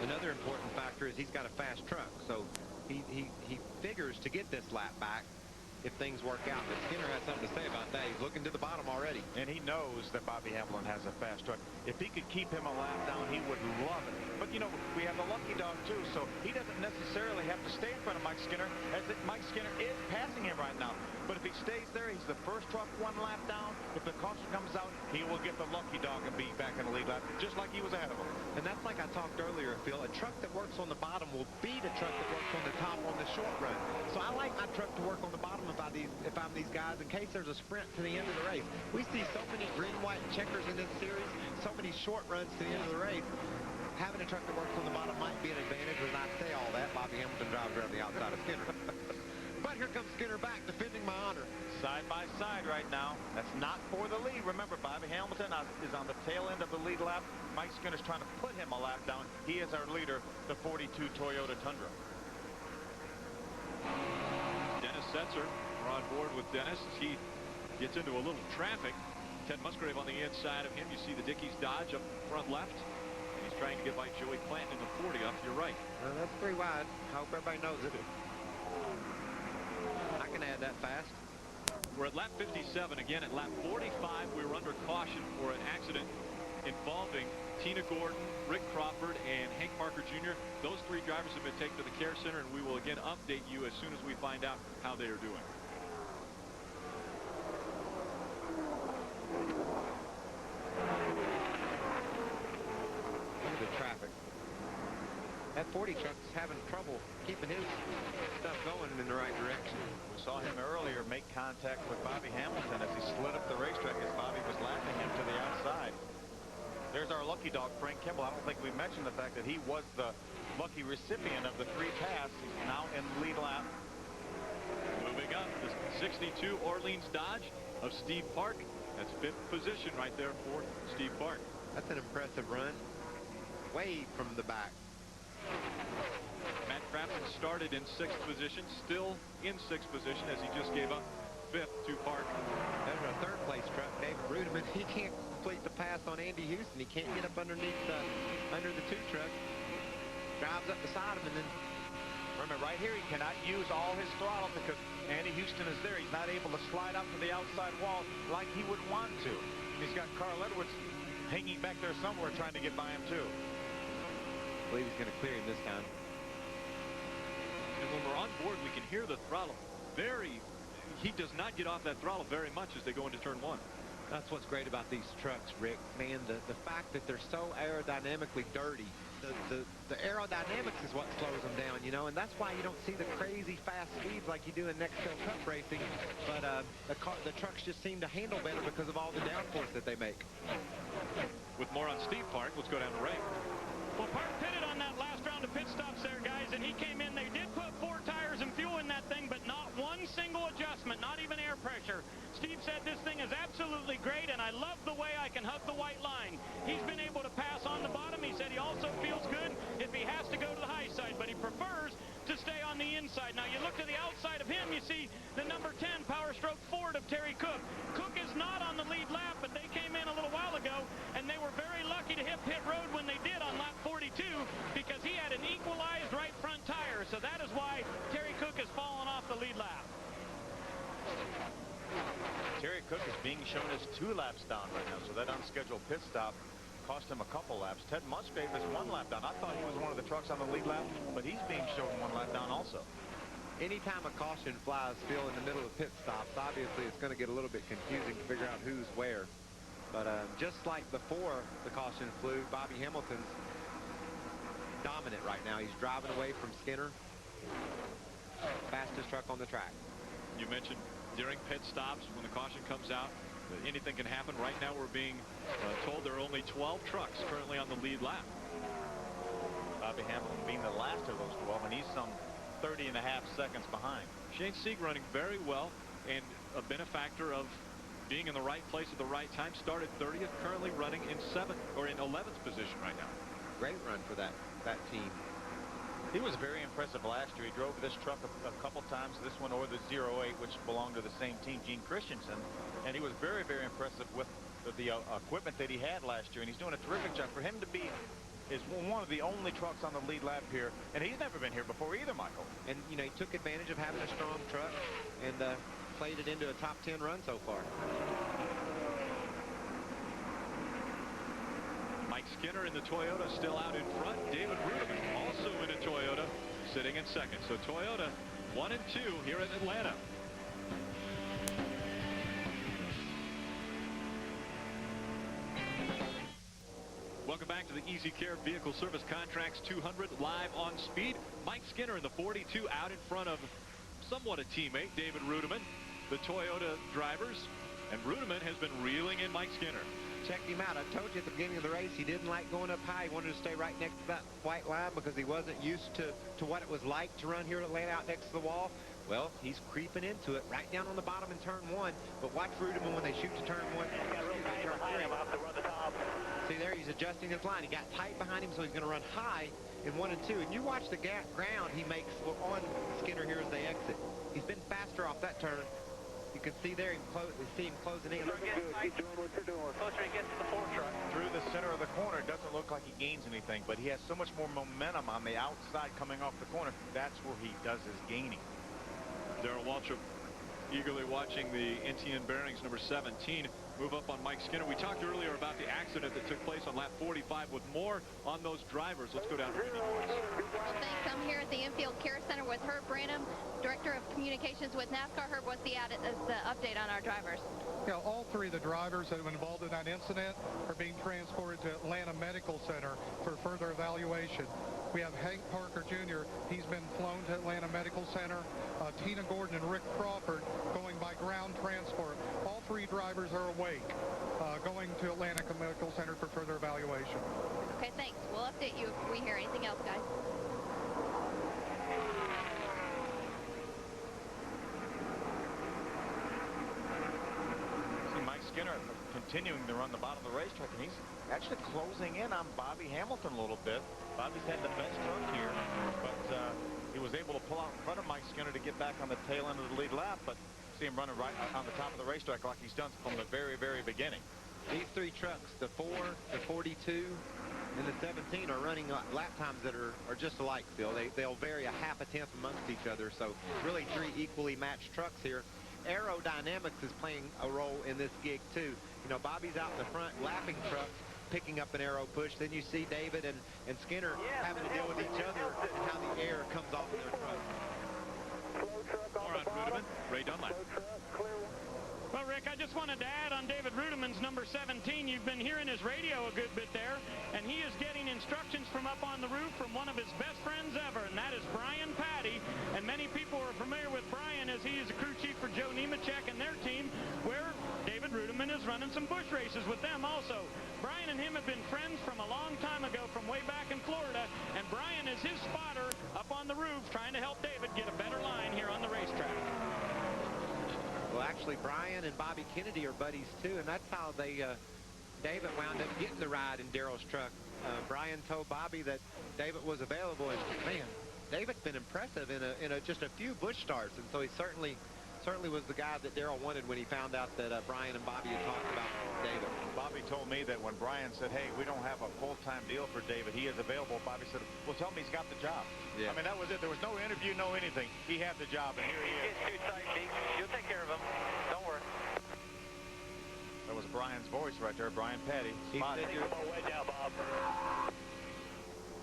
Another important factor is he's got a fast truck, so he figures to get this lap back if things work out. But Skinner has something to say about that. He's looking to the bottom already. And he knows that Bobby Hamilton has a fast truck. If he could keep him a lap down, he would love it. But, you know, we have the lucky dog, too, so he doesn't necessarily have to stay in front of Mike Skinner, as Mike Skinner is passing him right now. But if he stays there, he's the first truck 1 lap down. If the caution comes out, he will get the lucky dog and be back in the lead lap, just like he was ahead of him. And that's like I talked earlier, Phil. A truck that works on the bottom will beat a truck that works on the top on the short run. So I like my truck to work on the bottom if I'm these guys, in case there's a sprint to the end of the race. We see so many green, white checkers in this series, so many short runs to the end of the race. Having a truck that works on the bottom might be an advantage. When I say all that, Bobby Hamilton drives around the outside of Skinner. But here comes Skinner back, defending my honor. Side by side right now. That's not for the lead. Remember, Bobby Hamilton is on the tail end of the lead lap. Mike Skinner's trying to put him a lap down. He is our leader, the 42 Toyota Tundra. Dennis Setzer, we're on board with Dennis as he gets into a little traffic. Ted Musgrave on the inside of him. You see the Dickies Dodge up front left. And he's trying to get by Joey Clanton in the 40 off your right. Well, that's 3 wide. I hope everybody knows it. I can add that fast. We're at lap 57. Again, at lap 45, we were under caution for an accident involving Tina Gordon, Rick Crawford, and Hank Parker Jr. Those 3 drivers have been taken to the care center, and we will again update you as soon as we find out how they are doing. Look at the traffic. That 40 truck's having trouble keeping his stuff going in the right direction. We saw him earlier make contact with Bobby Hamilton as he slid up the racetrack as Bobby was lapping him to the outside. There's our lucky dog, Frank Kimball. I don't think we mentioned the fact that he was the lucky recipient of the 3 pass. He's now in the lead lap. Moving up, the 62 Orleans Dodge of Steve Park. That's 5th position right there for Steve Park. That's an impressive run. Way from the back. Matt Crafton started in 6th position, still in 6th position as he just gave up 5th to Park. There's our 3rd place truck, David Rudeman. He can't complete the pass on Andy Houston. He can't get up underneath under the 2 truck. Drives up beside him, and then remember, right here, he cannot use all his throttle because Andy Houston is there. He's not able to slide out to the outside wall like he would want to. He's got Carl Edwards hanging back there somewhere trying to get by him, too. I believe he's going to clear him this time. And when we're on board, we can hear the throttle he does not get off that throttle very much as they go into turn 1. That's what's great about these trucks, Rick. Man, the fact that they're so aerodynamically dirty, the aerodynamics is what slows them down, you know, and that's why you don't see the crazy fast speeds like you do in Nextel Cup racing. But the trucks just seem to handle better because of all the downforce that they make. With more on Steve Park, let's go down to Ray. Well, Park pitted on that last round of pit stops there, guys, and he came in. They did put 4 tires and fuel in that thing, but not one single adjustment, not even air pressure. Steve said this thing is absolutely great, and I love the way I can hug the white line. He's been able to pass on the bottom. He said he also feels good if he has to go to the high side, but he prefers to stay on the inside. Now, you look to the outside of him, you see the number 10 Power Stroke Ford of Terry Cook. Cook is not on the lead lap, but they came in a little while ago, and they were very lucky to hit pit road when they did on lap 42 because he had an equalized right front tire. So that is why Terry Cook has fallen off the lead lap. Terry Cook is being shown as 2 laps down right now, so that unscheduled pit stop cost him a couple laps. Ted Musgrave is 1 lap down. I thought he was one of the trucks on the lead lap, but he's being shown 1 lap down also. Anytime a caution flies, Phil, in the middle of pit stops, obviously it's going to get a little bit confusing to figure out who's where. But just like before the caution flew, Bobby Hamilton's dominant right now. He's driving away from Skinner. Fastest truck on the track. You mentioned during pit stops, when the caution comes out, anything can happen. Right now we're being told there are only 12 trucks currently on the lead lap. Bobby Hamilton being the last of those 12, and he's some 30.5 seconds behind. Shane Sieg running very well and a benefactor of being in the right place at the right time. Started 30th, currently running in 7th or in 11th position right now. Great run for that team. He was very impressive last year. He drove this truck a couple times, this one or the 08, which belonged to the same team, Gene Christensen, and he was very, very impressive with the equipment that he had last year, and he's doing a terrific job. For him to be is one of the only trucks on the lead lap here, and he's never been here before either, Michael. And, you know, he took advantage of having a strong truck and played it into a top 10 run so far. Mike Skinner in the Toyota still out in front. David Rudeman also in a Toyota, sitting in second. So Toyota 1 and 2 here in Atlanta. Welcome back to the EasyCare Vehicle Service Contracts 200 live on speed. Mike Skinner in the 42 out in front of somewhat a teammate, David Rudeman, the Toyota drivers. And Rudeman has been reeling in Mike Skinner. Checked him out. I told you at the beginning of the race he didn't like going up high. He wanted to stay right next to that white line because he wasn't used to what it was like to run here at Atlanta out next to the wall. Well, he's creeping into it right down on the bottom in turn 1. But watch Rudeman when they shoot to turn 1. See there, he's adjusting his line. He got tight behind him, so he's going to run high in 1 and 2. And you watch the ground he makes on Skinner here as they exit. He's been faster off that turn. You can see there, you see him closing in. Keep doing what you're doing. Closer he gets to the 4 truck. Through the center of the corner, it doesn't look like he gains anything, but he has so much more momentum on the outside coming off the corner. That's where he does his gaining. Darrell Waltrip eagerly watching the NTN Bearings number 17 move up on Mike Skinner. We talked earlier about the accident that took place on lap 45 with more on those drivers. Let's go down to Randy Norris. Well, thanks. I'm here at the Infield Care Center with Herb Branham, Director of Communications with NASCAR. Herb, what's the update on our drivers? Yeah, all 3 of the drivers that were involved in that incident are being transported to Atlanta Medical Center for further evaluation. We have Hank Parker Jr. He's been flown to Atlanta Medical Center. Tina Gordon and Rick Crawford going by ground transport. All 3 drivers are awake, going to Atlanta Medical Center for further evaluation. Okay, thanks. We'll update you if we hear anything else, guys. See Mike Skinner continuing to run the bottom of the racetrack, and he's actually closing in on Bobby Hamilton a little bit. Bobby's had the best truck here, but he was able to pull out in front of Mike Skinner to get back on the tail end of the lead lap, but see him running right on the top of the racetrack like he's done from the very, very beginning. These 3 trucks, the 4, the 42, and the 17 are running lap times that are just alike, Phil. They'll vary a half a tenth amongst each other, so really 3 equally matched trucks here. Aerodynamics is playing a role in this gig too. You know, Bobby's out in the front lapping trucks, picking up an aero push. Then you see David and Skinner having to deal with each other and how the air comes off of their truck. More on Rudeman, Ray Dunlap. Well, Rick, I just wanted to add on David Rudeman's number 17. You've been hearing his radio a good bit there, and he is getting instructions from up on the roof from one of his best friends ever, and that is Brian Patty. And many people are familiar with Brian as he is a crew chief for Joe Nemechek and their team, where David Rudeman is running some bush races with them also. Brian and him have been friends from a long time ago, from way back in Florida, and Brian is his spotter up on the roof trying to help David get a better line here on the racetrack. Well, actually, Brian and Bobby Kennedy are buddies too, and that's how David wound up getting the ride in Darrell's truck. Brian told Bobby that David was available, and man, David's been impressive in just a few bush starts, and so he certainly was the guy that Darrell wanted when he found out that Brian and Bobby had talked about David. Bobby told me that when Brian said, hey, we don't have a full-time deal for David, he is available, Bobby said, well, tell him he's got the job. Yeah. I mean, that was it. There was no interview, no anything. He had the job, and here he is. Get too tight, Deke. You'll take care of him. Don't worry. That was Brian's voice right there, Brian Petty. He said Take some more wedge out, Bob.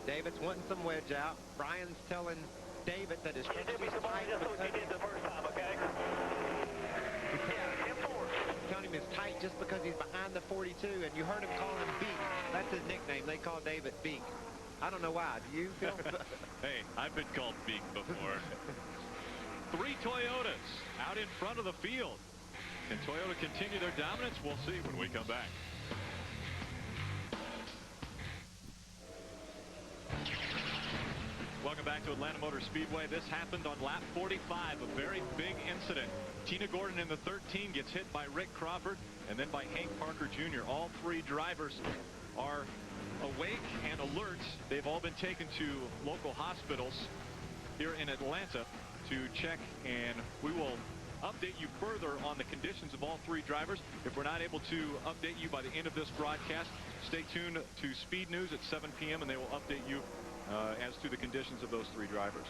David's wanting some wedge out. Brian's telling David that his You truck did me is some more tight just what you because did the first time, okay? Yeah, 10-4. telling him it's tight just because he's behind the 42, and you heard him call him Beak. That's his nickname. They call David Beak. I don't know why. Do you, Phil? Hey, I've been called Beak before. 3 Toyotas out in front of the field. Can Toyota continue their dominance? We'll see when we come back. Welcome back to Atlanta Motor Speedway. This happened on lap 45, a very big incident. Tina Gordon in the 13 gets hit by Rick Crawford and then by Hank Parker Jr. All three drivers are awake and alert. They've all been taken to local hospitals here in Atlanta to check, and we will update you further on the conditions of all three drivers. If we're not able to update you by the end of this broadcast, stay tuned to Speed News at 7 p.m. and they will update you as to the conditions of those three drivers.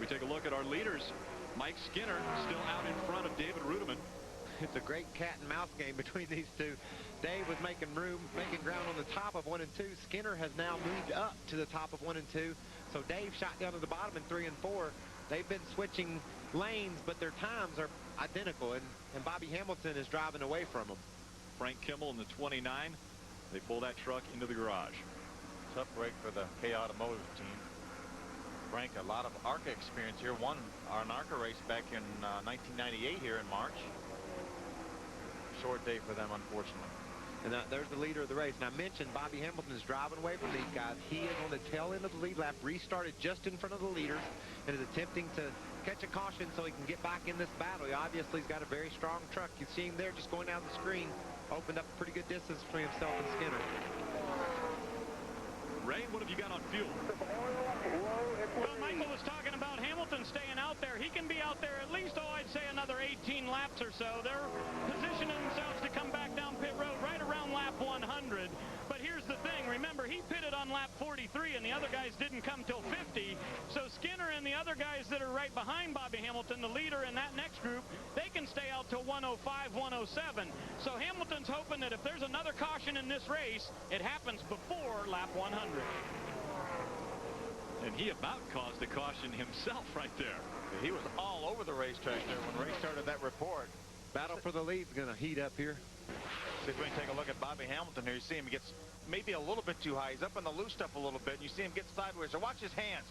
We take a look at our leaders. Mike Skinner still out in front of David Rudiman. It's a great cat and mouse game between these two. Dave was making room, making ground on the top of 1 and 2. Skinner has now moved up to the top of 1 and 2. So Dave shot down to the bottom in 3 and 4. They've been switching lanes, but their times are identical, and Bobby Hamilton is driving away from them. Frank Kimmel in the 29. They pull that truck into the garage. Tough break for the K Automotive team. Frank, a lot of ARCA experience here. Won an ARCA race back in 1998 here in March. Short day for them, unfortunately. And there's the leader of the race. And I mentioned Bobby Hamilton is driving away from these guys. He is on the tail end of the lead lap, restarted just in front of the leaders, and is attempting to catch a caution so he can get back in this battle. He obviously has got a very strong truck. You see him there just going down the screen. Opened up a pretty good distance between himself and Skinner. Ray, what have you got on fuel? Well, Michael was talking about Hamilton staying out there. He can be out there at least, I'd say another 18 laps or so. They're positioning themselves to come back down pit road right around lap 100. But here's the thing. Remember, he pitted on lap 43, and the other guys didn't come till 50. So Skinner and the other guys that are right behind Bobby Hamilton, the leader in that next group, they can stay out till 105, 107. So Hamilton's hoping that if there's another caution in this race, it happens before lap 100. And he about caused a caution himself right there. He was all over the racetrack there when Ray started that report. Battle for the lead is going to heat up here. See if we can take a look at Bobby Hamilton here. You see him, he gets maybe a little bit too high. He's up on the loose stuff a little bit, and you see him get sideways. So watch his hands.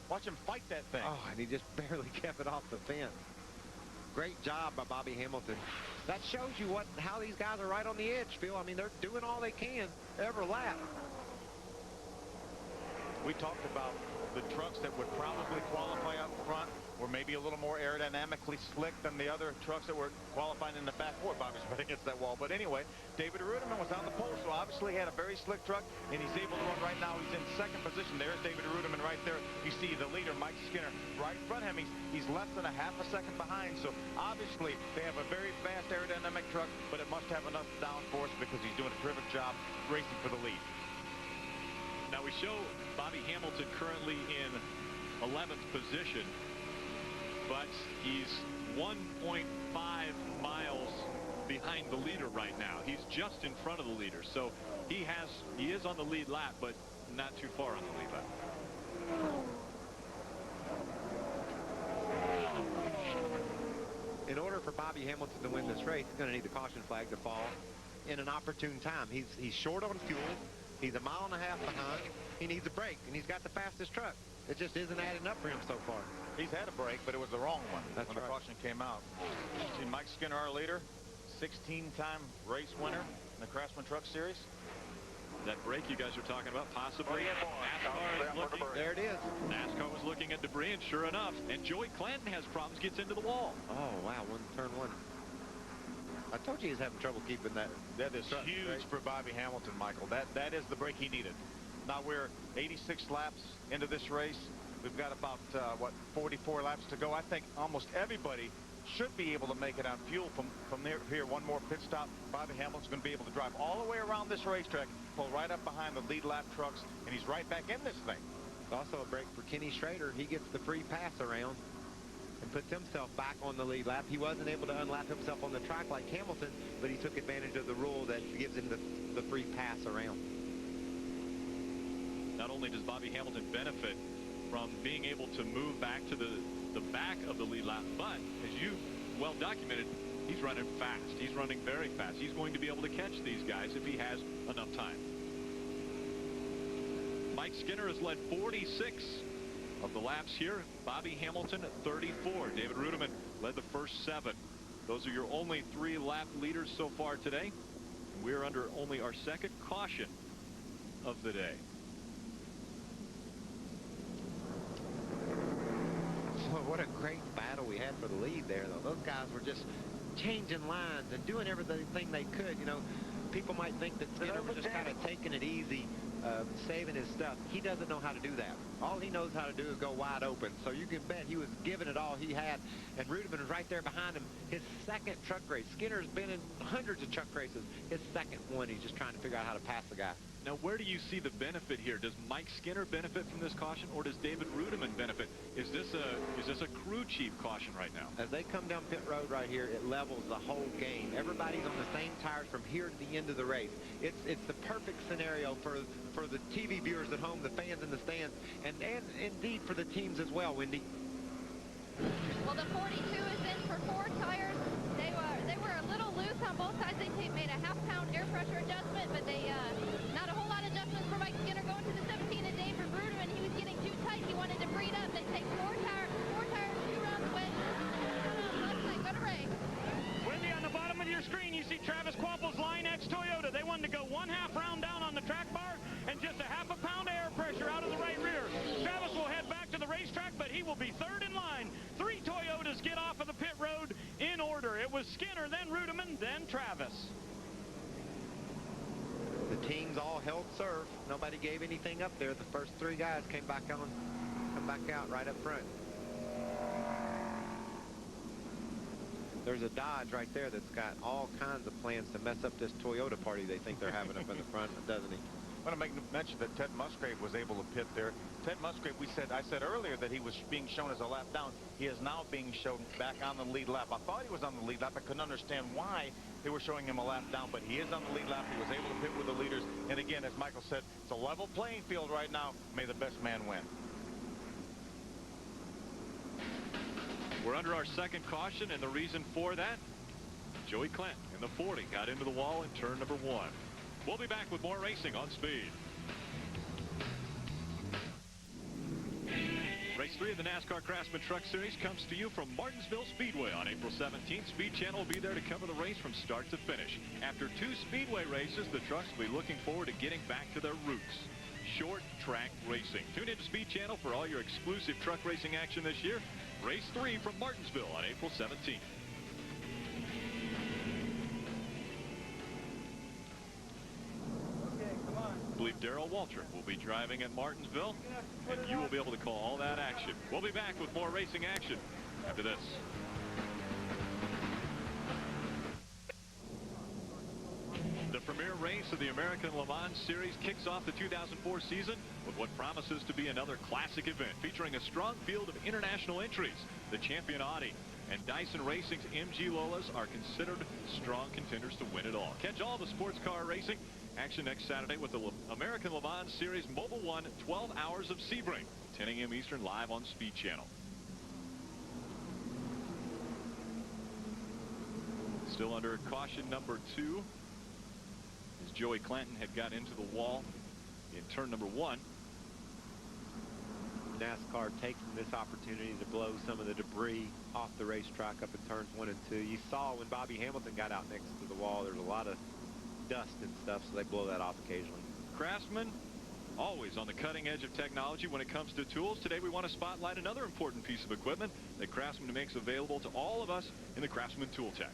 Watch him fight that thing. Oh, and he just barely kept it off the fence. Great job by Bobby Hamilton. That shows you how these guys are right on the edge, Phil. I mean, they're doing all they can every lap. We talked about the trucks that would probably qualify up front were maybe a little more aerodynamically slick than the other trucks that were qualifying in the back four. Bobby's right against that wall. But anyway, David Rudiman was on the pole, so obviously he had a very slick truck, and he's able to run right now. He's in second position. There's David Rudiman right there. You see the leader, Mike Skinner, right in front of him. He's less than a half a second behind. So obviously they have a very fast aerodynamic truck, but it must have enough downforce because he's doing a terrific job racing for the lead. Now we show Bobby Hamilton currently in 11th position, but he's 1.5 miles behind the leader right now. He's just in front of the leader, so he is on the lead lap, but not too far on the lead lap. In order for Bobby Hamilton to win this race, he's going to need the caution flag to fall in an opportune time. He's short on fuel. He's a mile and a half behind. He needs a break, and he's got the fastest truck. It just isn't adding up for him so far. He's had a break, but it was the wrong one. That's when right. the caution came out. See Mike Skinner, our leader, 16-time race winner in the Craftsman Truck Series. That break you guys are talking about, possibly NASCAR is looking. There it is. NASCAR was looking at debris, and sure enough, and Joey Clanton has problems, gets into the wall. Oh, wow, turn one. I told you he was having trouble keeping that. That is huge for Bobby Hamilton, Michael. That is the break he needed. Now we're 86 laps into this race. We've got about, 44 laps to go. I think almost everybody should be able to make it on fuel from here. One more pit stop. Bobby Hamilton's going to be able to drive all the way around this racetrack, pull right up behind the lead lap trucks, and he's right back in this thing. Also a break for Kenny Schrader. He gets the free pass around and puts himself back on the lead lap. He wasn't able to unlap himself on the track like Hamilton, but he took advantage of the rule that gives him the free pass around. Not only does Bobby Hamilton benefit from being able to move back to the back of the lead lap, but as you well documented, he's running fast. He's running very fast. He's going to be able to catch these guys if he has enough time. Mike Skinner has led 46 of the laps here. Bobby Hamilton at 34. David Rudiman led the first 7. Those are your only 3 lap leaders so far today. We're under only our second caution of the day. Well, what a great battle we had for the lead there, though. Those guys were just changing lines and doing everything they could. You know, people might think that Skinner was just kind of taking it easy, saving his stuff. He doesn't know how to do that. All he knows how to do is go wide open. So you can bet he was giving it all he had. And Rudiman was right there behind him. His second truck race. Skinner's been in hundreds of truck races. His second one, he's just trying to figure out how to pass the guy. Now, where do you see the benefit here? Does Mike Skinner benefit from this caution, or does David Rudiman benefit? Is this a crew chief caution right now? As they come down pit road right here, it levels the whole game. Everybody's on the same tires from here to the end of the race. It's the perfect scenario for the TV viewers at home, the fans in the stands, and indeed for the teams as well, Wendy. Well, the 42 is in for 4 tires. They were a little loose on both sides. They made a half-pound air pressure adjustment, but not a whole lot of adjustments for Mike Skinner going to the 17. And David Rudiman, he was getting too tight. He wanted to free it up. They take 4 tires, 2 rounds away. Left side, go to Ray. Wendy, on the bottom of your screen, you see Travis Quapple's Line X Toyota. They wanted to go 1/2 round down on the track bar and just a 1/2 pound of air pressure out of the right rear. Travis will head back to the racetrack, but he will be 3rd in line. 3 Toyotas get off of the pit road in order. It was Skinner, then Rudiman, then Travis. The teams all held serve. Nobody gave anything up there. The first 3 guys come back out right up front. There's a Dodge right there that's got all kinds of plans to mess up this Toyota party they think they're having up in the front, doesn't he? I want to mention that Ted Musgrave was able to pit there. Ted Musgrave, I said earlier that he was being shown as a lap down. He is now being shown back on the lead lap. I thought he was on the lead lap. I couldn't understand why they were showing him a lap down, but he is on the lead lap. He was able to pit with the leaders. And again, as Michael said, it's a level playing field right now. May the best man win. We're under our second caution, and the reason for that, Joey Clanton in the 40 got into the wall in turn number 1. We'll be back with more racing on Speed. Race 3 of the NASCAR Craftsman Truck Series comes to you from Martinsville Speedway on April 17th. Speed Channel will be there to cover the race from start to finish. After 2 Speedway races, the trucks will be looking forward to getting back to their roots. Short track racing. Tune into Speed Channel for all your exclusive truck racing action this year. Race 3 from Martinsville on April 17th. I believe Darrell Waltrip will be driving at Martinsville, and you will be able to call all that action. We'll be back with more racing action after this. The premier race of the American Le Mans Series kicks off the 2004 season with what promises to be another classic event featuring a strong field of international entries. The champion Audi and Dyson Racing's MG Lolas are considered strong contenders to win it all. Catch all the sports car racing action next Saturday with the American Le Mans Series Mobile One 12 Hours of Sebring, 10 a.m. Eastern, live on Speed Channel. Still under caution number 2 as Joey Clanton had got into the wall in turn number 1. NASCAR taking this opportunity to blow some of the debris off the racetrack up in turns 1 and 2. You saw when Bobby Hamilton got out next to the wall, there's a lot of dust and stuff, so they blow that off occasionally. Craftsman, always on the cutting edge of technology when it comes to tools. Today we want to spotlight another important piece of equipment that Craftsman makes available to all of us in the Craftsman Tool Tech.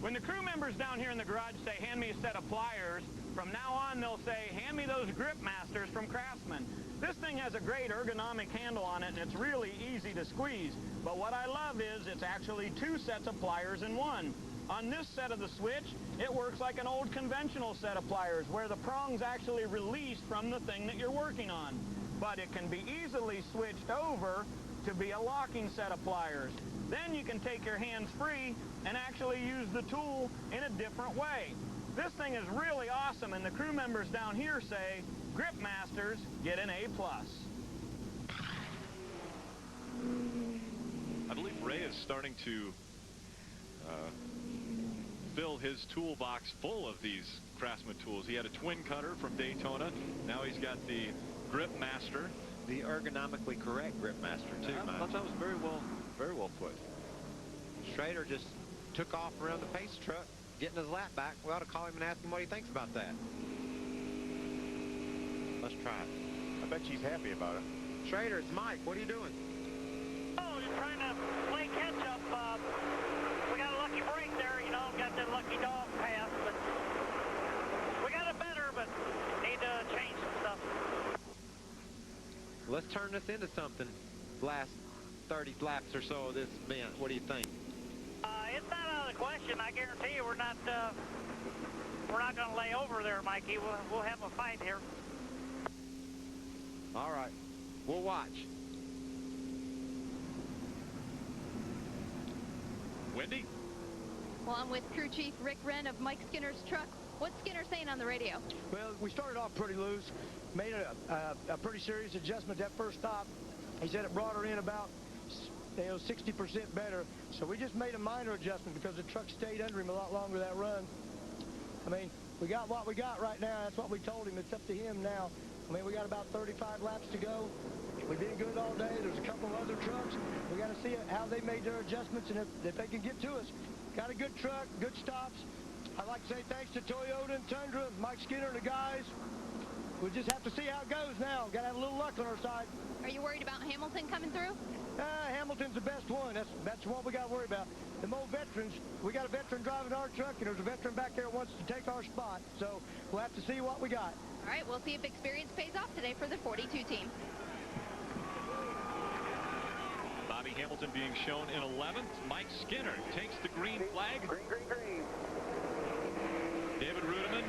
When the crew members down here in the garage say, hand me a set of pliers, from now on they'll say, hand me those grip masters from Craftsman. This thing has a great ergonomic handle on it, and it's really easy to squeeze. But what I love is it's actually 2 sets of pliers in one. On this set of the switch, it works like an old conventional set of pliers where the prongs actually release from the thing that you're working on. But it can be easily switched over to be a locking set of pliers. Then you can take your hands free and actually use the tool in a different way. This thing is really awesome, and the crew members down here say, Grip Masters get an A+. I believe Ray is starting to fill his toolbox full of these Craftsman tools. He had a twin cutter from Daytona. Now he's got the Grip Master. the ergonomically correct grip master, too, I thought that was very well put. Schrader just took off around the pace truck, getting his lap back. We ought to call him and ask him what he thinks about that. Let's try it. I bet she's happy about it. Schrader, it's Mike. What are you doing? Oh, just trying to play catch up. We got a lucky break there, you know, got that lucky dog pass, but we got it better, but need to change some stuff. Let's turn this into something. Last 30 laps or so of this event. What do you think? It's not out of the question. I guarantee you we're not going to lay over there, Mikey. We'll have a fight here. All right. We'll watch. Wendy? Well, I'm with crew chief Rick Wren of Mike Skinner's truck. What's Skinner saying on the radio? Well, we started off pretty loose, made a pretty serious adjustment that first stop. He said it brought her in about 60% better. So we just made a minor adjustment because the truck stayed under him a lot longer that run. I mean, we got what we got right now. That's what we told him. It's up to him now. I mean, we got about 35 laps to go. We've been good all day. There's a couple of other trucks. We got to see how they made their adjustments and if they can get to us. Got a good truck, good stops. I'd like to say thanks to Toyota and Tundra, Mike Skinner and the guys. We'll just have to see how it goes now. Got to have a little luck on our side. Are you worried about Hamilton coming through? Hamilton's the best one. That's what we got to worry about. The more veterans, we got a veteran driving our truck, and there's a veteran back there who wants to take our spot. So we'll have to see what we got. All right, we'll see if experience pays off today for the 42 team. Bobby Hamilton being shown in 11th. Mike Skinner takes the green flag. Green. David Rudiman,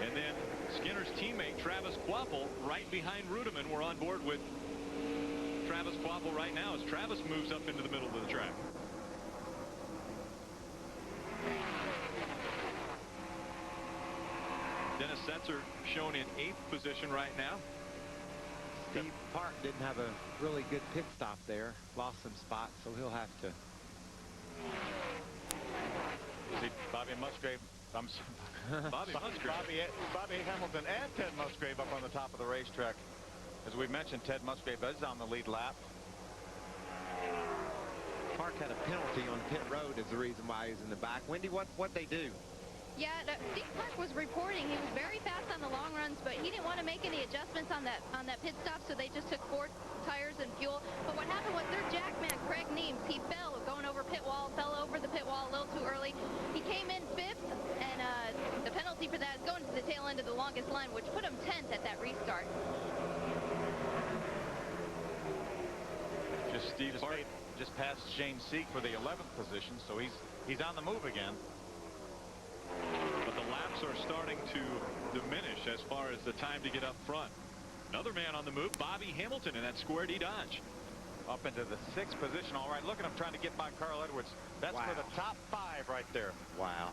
and then Skinner's teammate Travis Quappel right behind Rudiman. We're on board with Travis Quappel right now as Travis moves up into the middle of the track. Dennis Setzer shown in 8th position right now. Steve Park didn't have a really good pit stop there. Lost some spots, so he'll have to. See, Bobby Musgrave. Bobby Hamilton and Ted Musgrave up on the top of the racetrack. As we mentioned, Ted Musgrave is on the lead lap. Park had a penalty on pit road is the reason why he's in the back. Wendy, what they do? Yeah, Steve Park was reporting he was very fast on the long runs, but he didn't want to make any adjustments on that pit stop, so they just took 4 tires and fuel. But what happened was their jackman, Craig Neems, he fell going over pit wall, fell over the pit wall a little too early. He came in 5th, and the penalty for that is going to the tail end of the longest line, which put him 10th at that restart. Steve Park just passed Shane Seek for the 11th position, so he's on the move again. But the laps are starting to diminish as far as the time to get up front. Another man on the move, Bobby Hamilton in that Square D Dodge. Up into the 6th position. All right, look at him trying to get by Carl Edwards. That's for the top 5 right there. Wow.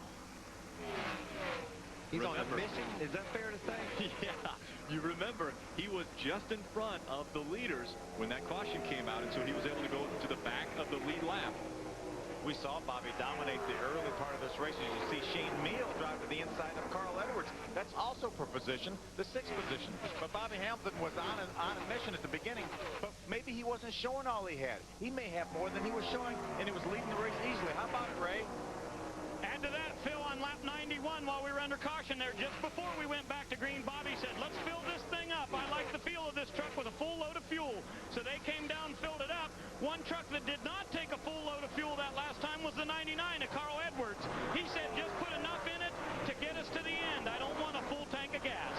He's on a mission. Is that fair to say? Yeah. You remember, he was just in front of the leaders when that caution came out, and so he was able to go to the back of the lead lap. We saw Bobby dominate the early part of this race. As you see Shane Meal drive to the inside of Carl Edwards. That's also for position, the 6th position. But Bobby Hamilton was on a mission at the beginning, but maybe he wasn't showing all he had. He may have more than he was showing, and he was leading the race easily. How about it, Ray? Add to that, Phil, on lap 91 while we were under caution there, just before we went back to green, Bobby said, let's fill this thing up. I like the feel of this truck with a full load of fuel. So they came down, filled it up. One truck that did not take a full load of fuel that last time was the 99 of Carl Edwards. He said, just put enough in it to get us to the end. I don't want a full tank of gas.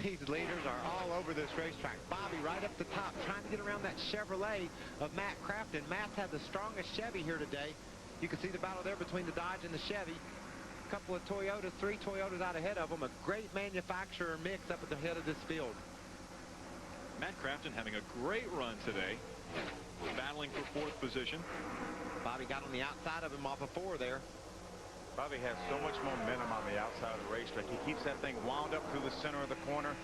These leaders are all over this racetrack. Bobby right up the top, trying to get around that Chevrolet of Matt Crafton. Matt's had the strongest Chevy here today. You can see the battle there between the Dodge and the Chevy. A couple of Toyotas, 3 Toyotas out ahead of them. A great manufacturer mix up at the head of this field. Matt Crafton having a great run today, battling for 4th position. Bobby got on the outside of him off of 4 there. Bobby has so much momentum on the outside of the racetrack. He keeps that thing wound up through the center of the corner.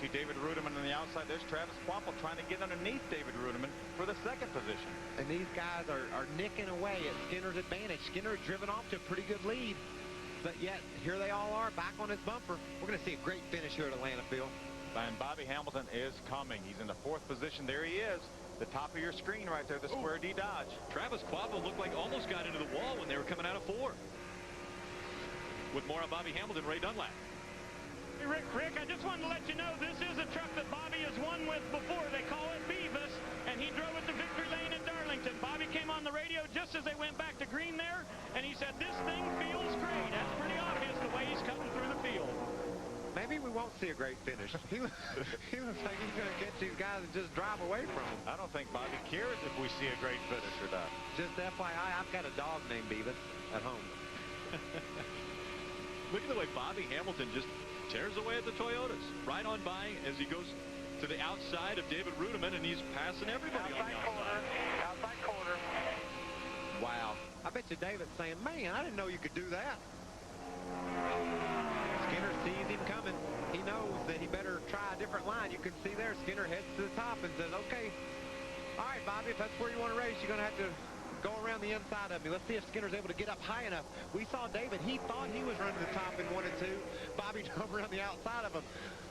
See David Rudiman on the outside. There's Travis Quappel trying to get underneath David Rudiman for the 2nd position. And these guys are nicking away at Skinner's advantage. Skinner driven off to a pretty good lead. But yet, here they all are back on his bumper. We're going to see a great finish here at Atlanta, Phil. And Bobby Hamilton is coming. He's in the 4th position. There he is. The top of your screen right there, the Square D Dodge. Travis Quappo looked like almost got into the wall when they were coming out of 4. With more on Bobby Hamilton, Ray Dunlap. Hey, Rick, I just wanted to let you know this is a truck that Bobby has won with before. They call it Beavis, and he drove it to victory lane in Darlington. Bobby came on the radio just as they went back to green there, and he said, this thing feels great. That's pretty obvious the way he's cutting through the field. Maybe we won't see a great finish. He looks like he's going to get these guys and just drive away from them. I don't think Bobby cares if we see a great finish or not. Just FYI, I've got a dog named Beavis at home. Look at the way Bobby Hamilton just tears away at the Toyotas. Right on by as he goes to the outside of David Rudiman, and he's passing everybody on the outside. Outside corner. Wow. I bet you David's saying, man, I didn't know you could do that. Skinner sees him coming. He knows that he better try a different line. You can see there, Skinner heads to the top and says, okay, all right, Bobby, if that's where you want to race, you're going to have to go around the inside of me. Let's see if Skinner's able to get up high enough. We saw David. He thought he was running the top in 1 and 2. Bobby drove around the outside of him.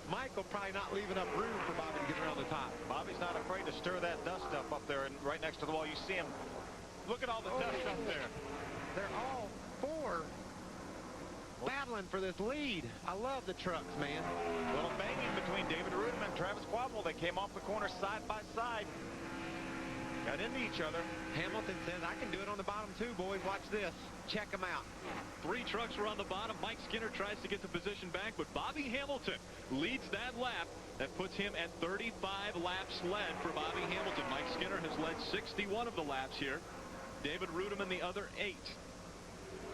Michael probably not leaving enough room for Bobby to get around the top. Bobby's not afraid to stir that dust up there and right next to the wall. You see him. Look at all the dust up there. They're all 4 battling for this lead. I love the trucks, man. A little banging between David Rudiman and Travis Quappo. They came off the corner side by side. Got into each other. Hamilton says, I can do it on the bottom too, boys. Watch this. Check them out. 3 trucks were on the bottom. Mike Skinner tries to get the position back, but Bobby Hamilton leads that lap. That puts him at 35 laps led for Bobby Hamilton. Mike Skinner has led 61 of the laps here. David Rudiman the other 8.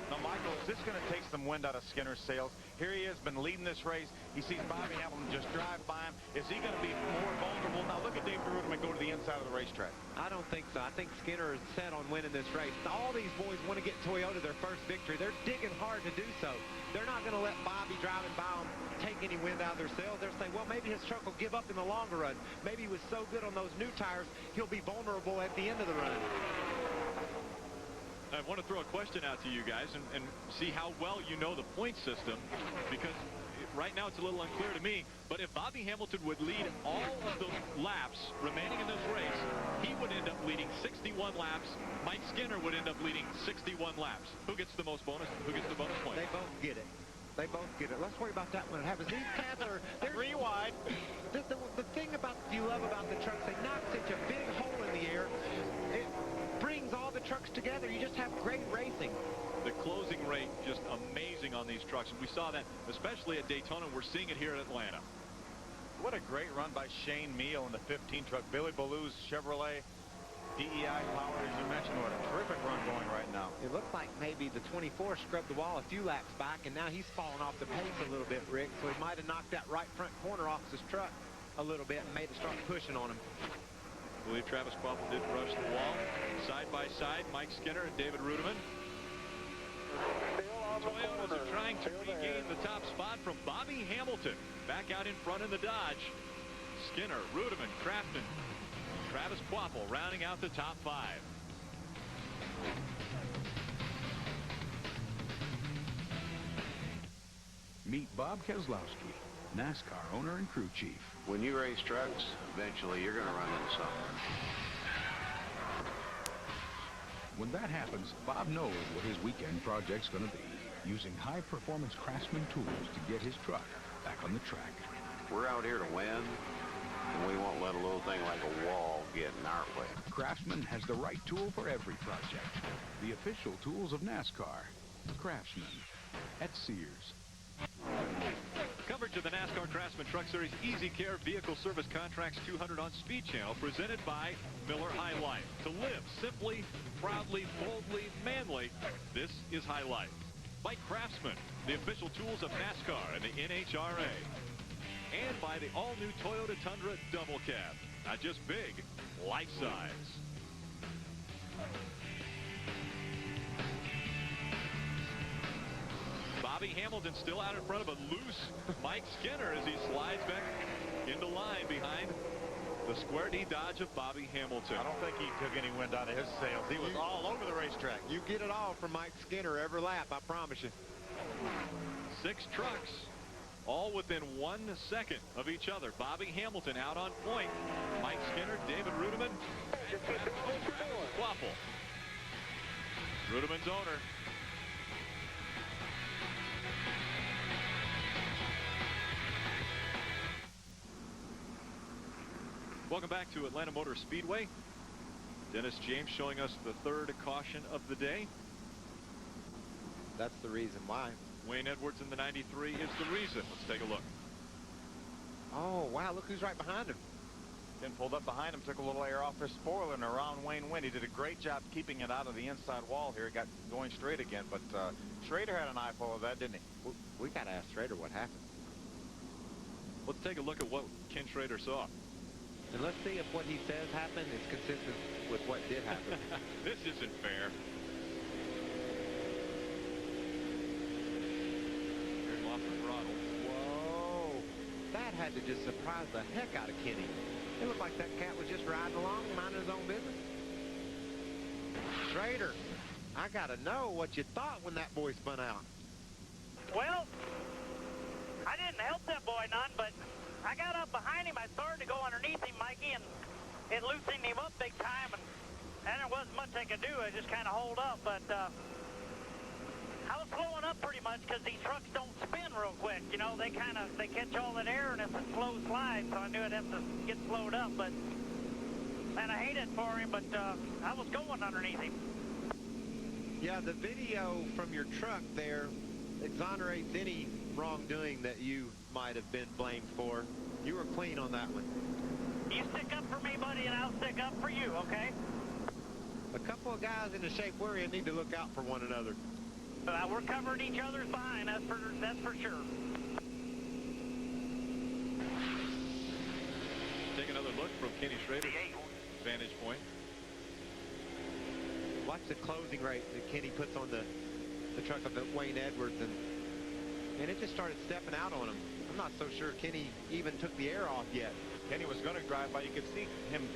Now, Michael, is this going to take some wind out of Skinner's sails? Here he has been leading this race. He sees Bobby Hamilton just drive by him. Is he going to be more vulnerable? Now, look at David Rudiman go to the inside of the racetrack. I don't think so. I think Skinner is set on winning this race. All these boys want to get Toyota their first victory. They're digging hard to do so. They're not going to let Bobby driving by them take any wind out of their sails. They're saying, well, maybe his truck will give up in the longer run. Maybe he was so good on those new tires, he'll be vulnerable at the end of the run. I want to throw a question out to you guys and see how well you know the point system, because right now it's a little unclear to me, but if Bobby Hamilton would lead all of the laps remaining in this race, he would end up leading 61 laps. Mike Skinner would end up leading 61 laps. Who gets the most bonus? Who gets the bonus point? They both get it. They both get it. Let's worry about that when it happens. These cats are 3 wide. The thing about you love about the trucks, they knock such a big hole in the air. It brings all the trucks together. You just have great racing. The closing rate just amazing on these trucks, and we saw that especially at Daytona. We're seeing it here at Atlanta. What a great run by Shane Meal in the 15 truck. Billy Ballou's Chevrolet DEI powered, as you mentioned. What a terrific run going right now. It looked like maybe the 24 scrubbed the wall a few laps back, and now he's fallen off the pace a little bit, Rick, so he might have knocked that right front corner off his truck a little bit and made it start pushing on him. I believe Travis Quappo did rush the wall. Side by side, Mike Skinner and David Rudiman. Toyotas are trying to regain the top spot from Bobby Hamilton. Back out in front in the Dodge. Skinner, Rudiman, Crafton, Travis Quappo rounding out the top 5. Meet Bob Keselowski, NASCAR owner and crew chief. When you race trucks, eventually you're going to run into something. When that happens, Bob knows what his weekend project's going to be, using high-performance Craftsman tools to get his truck back on the track. We're out here to win, and we won't let a little thing like a wall get in our way. Craftsman has the right tool for every project. The official tools of NASCAR. Craftsman at Sears. Coverage of the NASCAR Craftsman Truck Series EasyCare Vehicle Service Contracts 200 on Speed Channel, presented by Miller High Life. To live simply, proudly, boldly, manly, this is High Life. By Craftsman, the official tools of NASCAR and the NHRA. And by the all-new Toyota Tundra Double Cab. Not just big, life-size. Bobby Hamilton still out in front of a loose Mike Skinner as he slides back into line behind the Square D Dodge of Bobby Hamilton. I don't think he took any wind out of his sails. He was all over the racetrack. You get it all from Mike Skinner every lap, I promise you. 6 trucks all within 1 second of each other. Bobby Hamilton out on point. Mike Skinner, David Rudiman, and Travis Quaffle. Rudiman's owner. Welcome back to Atlanta Motor Speedway. Dennis James showing us the third caution of the day. That's the reason why. Wayne Edwards in the 93 is the reason. Let's take a look. Oh, wow, look who's right behind him. Ken pulled up behind him, took a little air off his spoiler, and around Wayne went. He did a great job keeping it out of the inside wall here. He got going straight again, but Schrader had an eyeful of that, didn't he? We got to ask Schrader what happened. Let's take a look at what Ken Schrader saw. And let's see if what he says happened is consistent with what did happen. This isn't fair. Here's off the throttle. Whoa. That had to just surprise the heck out of Kenny. It looked like that cat was just riding along, minding his own business. Schrader, I got to know what you thought when that boy spun out. Well, I didn't help that boy none, but I got up behind him. I started to go underneath him, Mikey, and it loosened him up big time. And there wasn't much I could do. I just kind of hold up. But I was slowing up pretty much because these trucks don't spin real quick. You know, they catch all that air and it's a slow slide. So I knew I'd have to get slowed up. But, man, I hate it for him, but I was going underneath him. Yeah, the video from your truck there exonerates any wrongdoing that you might have been blamed for. You were clean on that one. You stick up for me, buddy, and I'll stick up for you, okay? A couple of guys in the shape we're in need to look out for one another. We're covering each other's behind, that's for sure. Take another look from Kenny Schrader's vantage point. Watch the closing rate that Kenny puts on the truck of Wayne Edwards, and it just started stepping out on him. I'm not so sure Kenny even took the air off yet. Kenny was going to drive by. You could see him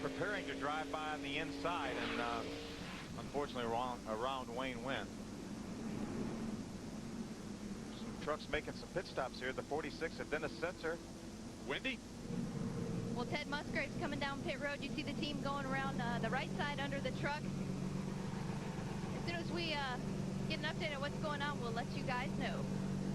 preparing to drive by on the inside, and unfortunately around Wayne went. Some trucks making some pit stops here. The 46 at Dennis Setzer. Wendy? Well, Ted Musgrave's coming down pit road. You see the team going around the right side under the truck. As soon as we get an update on what's going on, we'll let you guys know.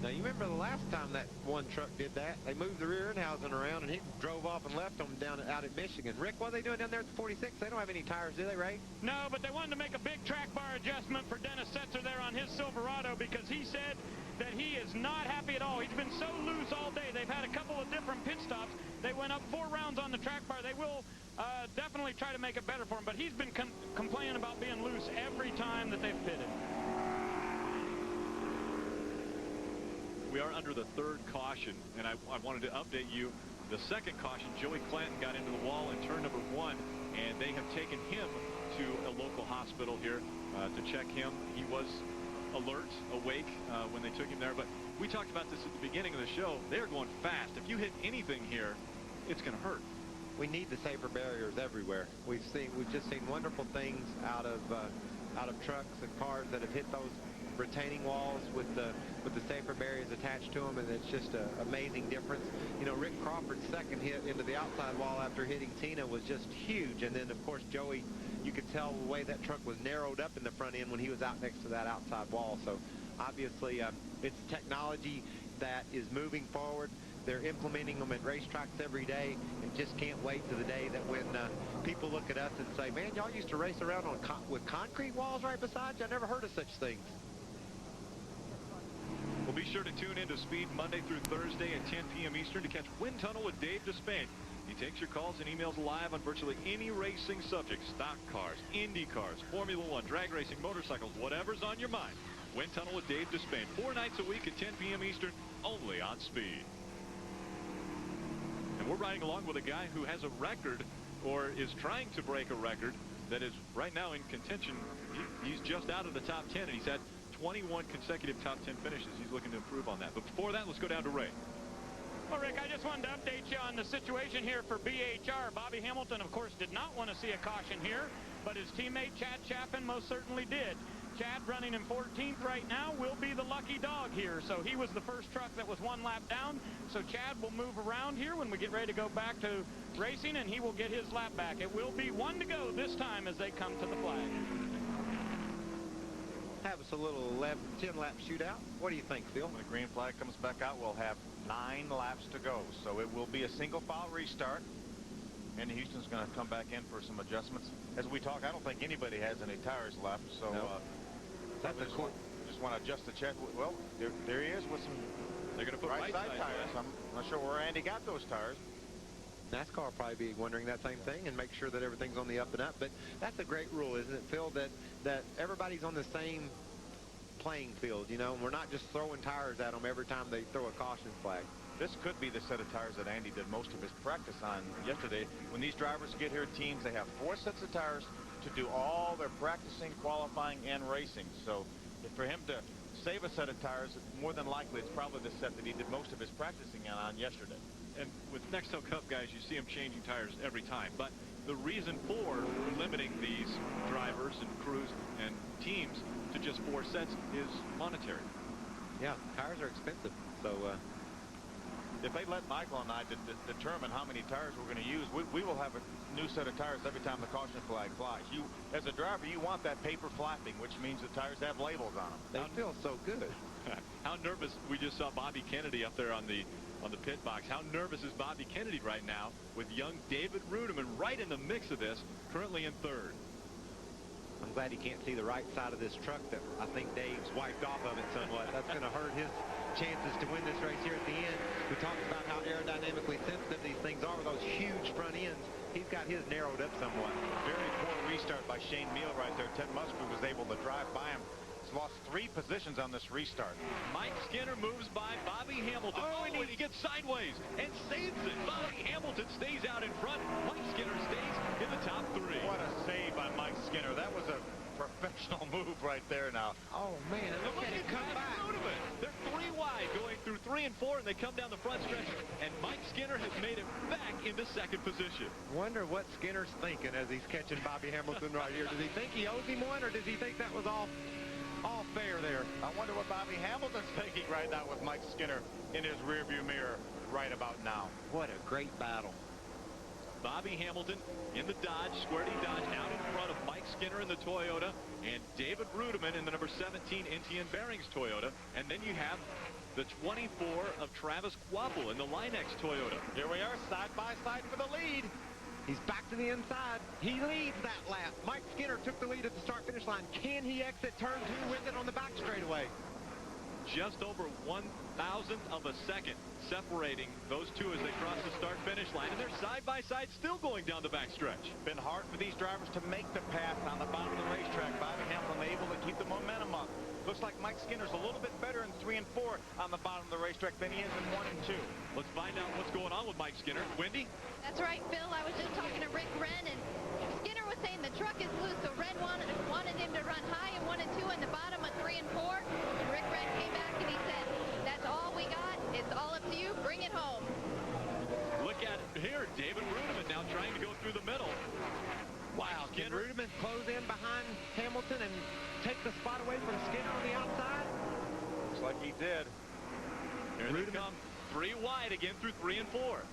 Now, you remember the last time that one truck did that? They moved the rear end housing around, and he drove off and left them out at Michigan. Rick, what are they doing down there at the 46? They don't have any tires, do they, Ray? No, but they wanted to make a big track bar adjustment for Dennis Setzer there on his Silverado because he said that he is not happy at all. He's been so loose all day. They've had a couple of different pit stops. They went up 4 rounds on the track bar. They will definitely try to make it better for him, but he's been complaining about being loose every time that they've pitted. We are under the third caution, and I wanted to update you. The second caution, Joey Clanton got into the wall in turn number 1, and they have taken him to a local hospital here to check him. He was alert, awake when they took him there, but we talked about this at the beginning of the show. They're going fast. If you hit anything here, it's going to hurt. We need the safer barriers everywhere. We've just seen wonderful things out of trucks and cars that have hit those retaining walls with the safer barriers attached to them, and it's just an amazing difference. You know, Rick Crawford's second hit into the outside wall after hitting Tina was just huge, and then of course Joey, you could tell the way that truck was narrowed up in the front end when he was out next to that outside wall. So obviously it's technology that is moving forward. They're implementing them at racetracks every day, and just can't wait to the day that when people look at us and say, man, y'all used to race around with concrete walls right beside you? I never heard of such things. Well, be sure to tune in to Speed Monday through Thursday at 10 p.m. Eastern to catch Wind Tunnel with Dave Despain. He takes your calls and emails live on virtually any racing subject: stock cars, Indy cars, Formula One, drag racing, motorcycles, whatever's on your mind. Wind Tunnel with Dave Despain, 4 nights a week at 10 p.m. Eastern, only on Speed. And we're riding along with a guy who has a record, or is trying to break a record, that is right now in contention. He's just out of the top 10, and he's had 21 consecutive top 10 finishes. He's looking to improve on that. But before that, let's go down to Ray. Well, Rick, I just wanted to update you on the situation here for BHR. Bobby Hamilton, of course, did not want to see a caution here, but his teammate Chad Chaffin most certainly did. Chad running in 14th right now will be the lucky dog here. So he was the first truck that was 1 lap down. So Chad will move around here when we get ready to go back to racing, and he will get his lap back. It will be 1 to go this time as they come to the flag. Have us a little 10-lap shootout. What do you think, Phil? When the green flag comes back out, we'll have 9 laps to go. So it will be a single file restart. And Houston's going to come back in for some adjustments. As we talk, I don't think anybody has any tires left. So that's a cool. Just want to adjust the check. Well, there he is with some. They're going to put right side tires. I'm not sure where Andy got those tires. NASCAR will probably be wondering that same thing and make sure that everything's on the up and up. But that's a great rule, isn't it, Phil, that everybody's on the same playing field, you know, and we're not just throwing tires at them every time they throw a caution flag. This could be the set of tires that Andy did most of his practice on yesterday. When these drivers get here, teams, they have 4 sets of tires to do all their practicing, qualifying, and racing. So for him to save a set of tires, more than likely it's probably the set that he did most of his practicing on yesterday. And with Nextel Cup guys, you see them changing tires every time. But the reason for limiting these drivers and crews and teams to just 4 sets is monetary. Yeah, tires are expensive. So if they let Michael and I determine how many tires we're going to use, we will have a new set of tires every time the caution flag flies. You, as a driver, you want that paper flapping, which means the tires have labels on them. They feel so good. How nervous. We just saw Bobby Kennedy up there on the pit box. How nervous is Bobby Kennedy right now with young David Rudiman right in the mix of this, currently in 3rd? I'm glad he can't see the right side of this truck that I think Dave's wiped off of it somewhat. That's going to hurt his chances to win this race here at the end. We talked about how aerodynamically sensitive these things are with those huge front ends. He's got his narrowed up somewhat. Very poor restart by Shane Meal right there. Ted Musgrove was able to drive by him. He's lost 3 positions on this restart. Mike Skinner moves by Bobby Hamilton. Oh, and he gets sideways and saves it. Bobby Hamilton stays out in front. Mike Skinner stays in the top 3. What a save by Mike Skinner. That was a professional move right there now. Oh, man. Look at it come back. They're 3 wide going through 3 and 4, and they come down the front stretch. And Mike Skinner has made it back into 2nd position. Wonder what Skinner's thinking as he's catching Bobby Hamilton right here. Does he think he owes him one, or does he think that was all fair there? I wonder what Bobby Hamilton's thinking right now with Mike Skinner in his rearview mirror right about now. What a great battle. Bobby Hamilton in the Dodge, Squarty Dodge, out in front of Mike Skinner in the Toyota, and David Rudiman in the number 17 NTN Bearings Toyota. And then you have the 24 of Travis Quapple in the Linex Toyota. Here we are, side by side for the lead. He's back to the inside. He leads that lap. Mike Skinner took the lead at the start-finish line. Can he exit turn 2 with it on the back straightaway? Just over 1,000th of a second separating those two as they cross the start-finish line, and they're side-by-side still going down the backstretch. Been hard for these drivers to make the pass on the bottom of the racetrack. Bobby Hamilton able to keep the momentum up. Looks like Mike Skinner's a little bit better in 3 and 4 on the bottom of the racetrack than he is in 1 and 2. Let's find out what's going on with Mike Skinner. Wendy? That's right, Phil. I was just talking to Rick Wren, and Skinner was saying the truck is loose, so Wren wanted him to run high in 1 and 2 and the bottom of 3 and 4. And Rick Wren came back and he said, that's all we got. It's all up to you. Bring it home. Look at it here. David Rudiman now trying to go through the middle. Wow, can Rudiman close in behind Hamilton and take the spot away from Skinner on the outside? Looks like he did. Here they come. 3 wide again through 3 and 4.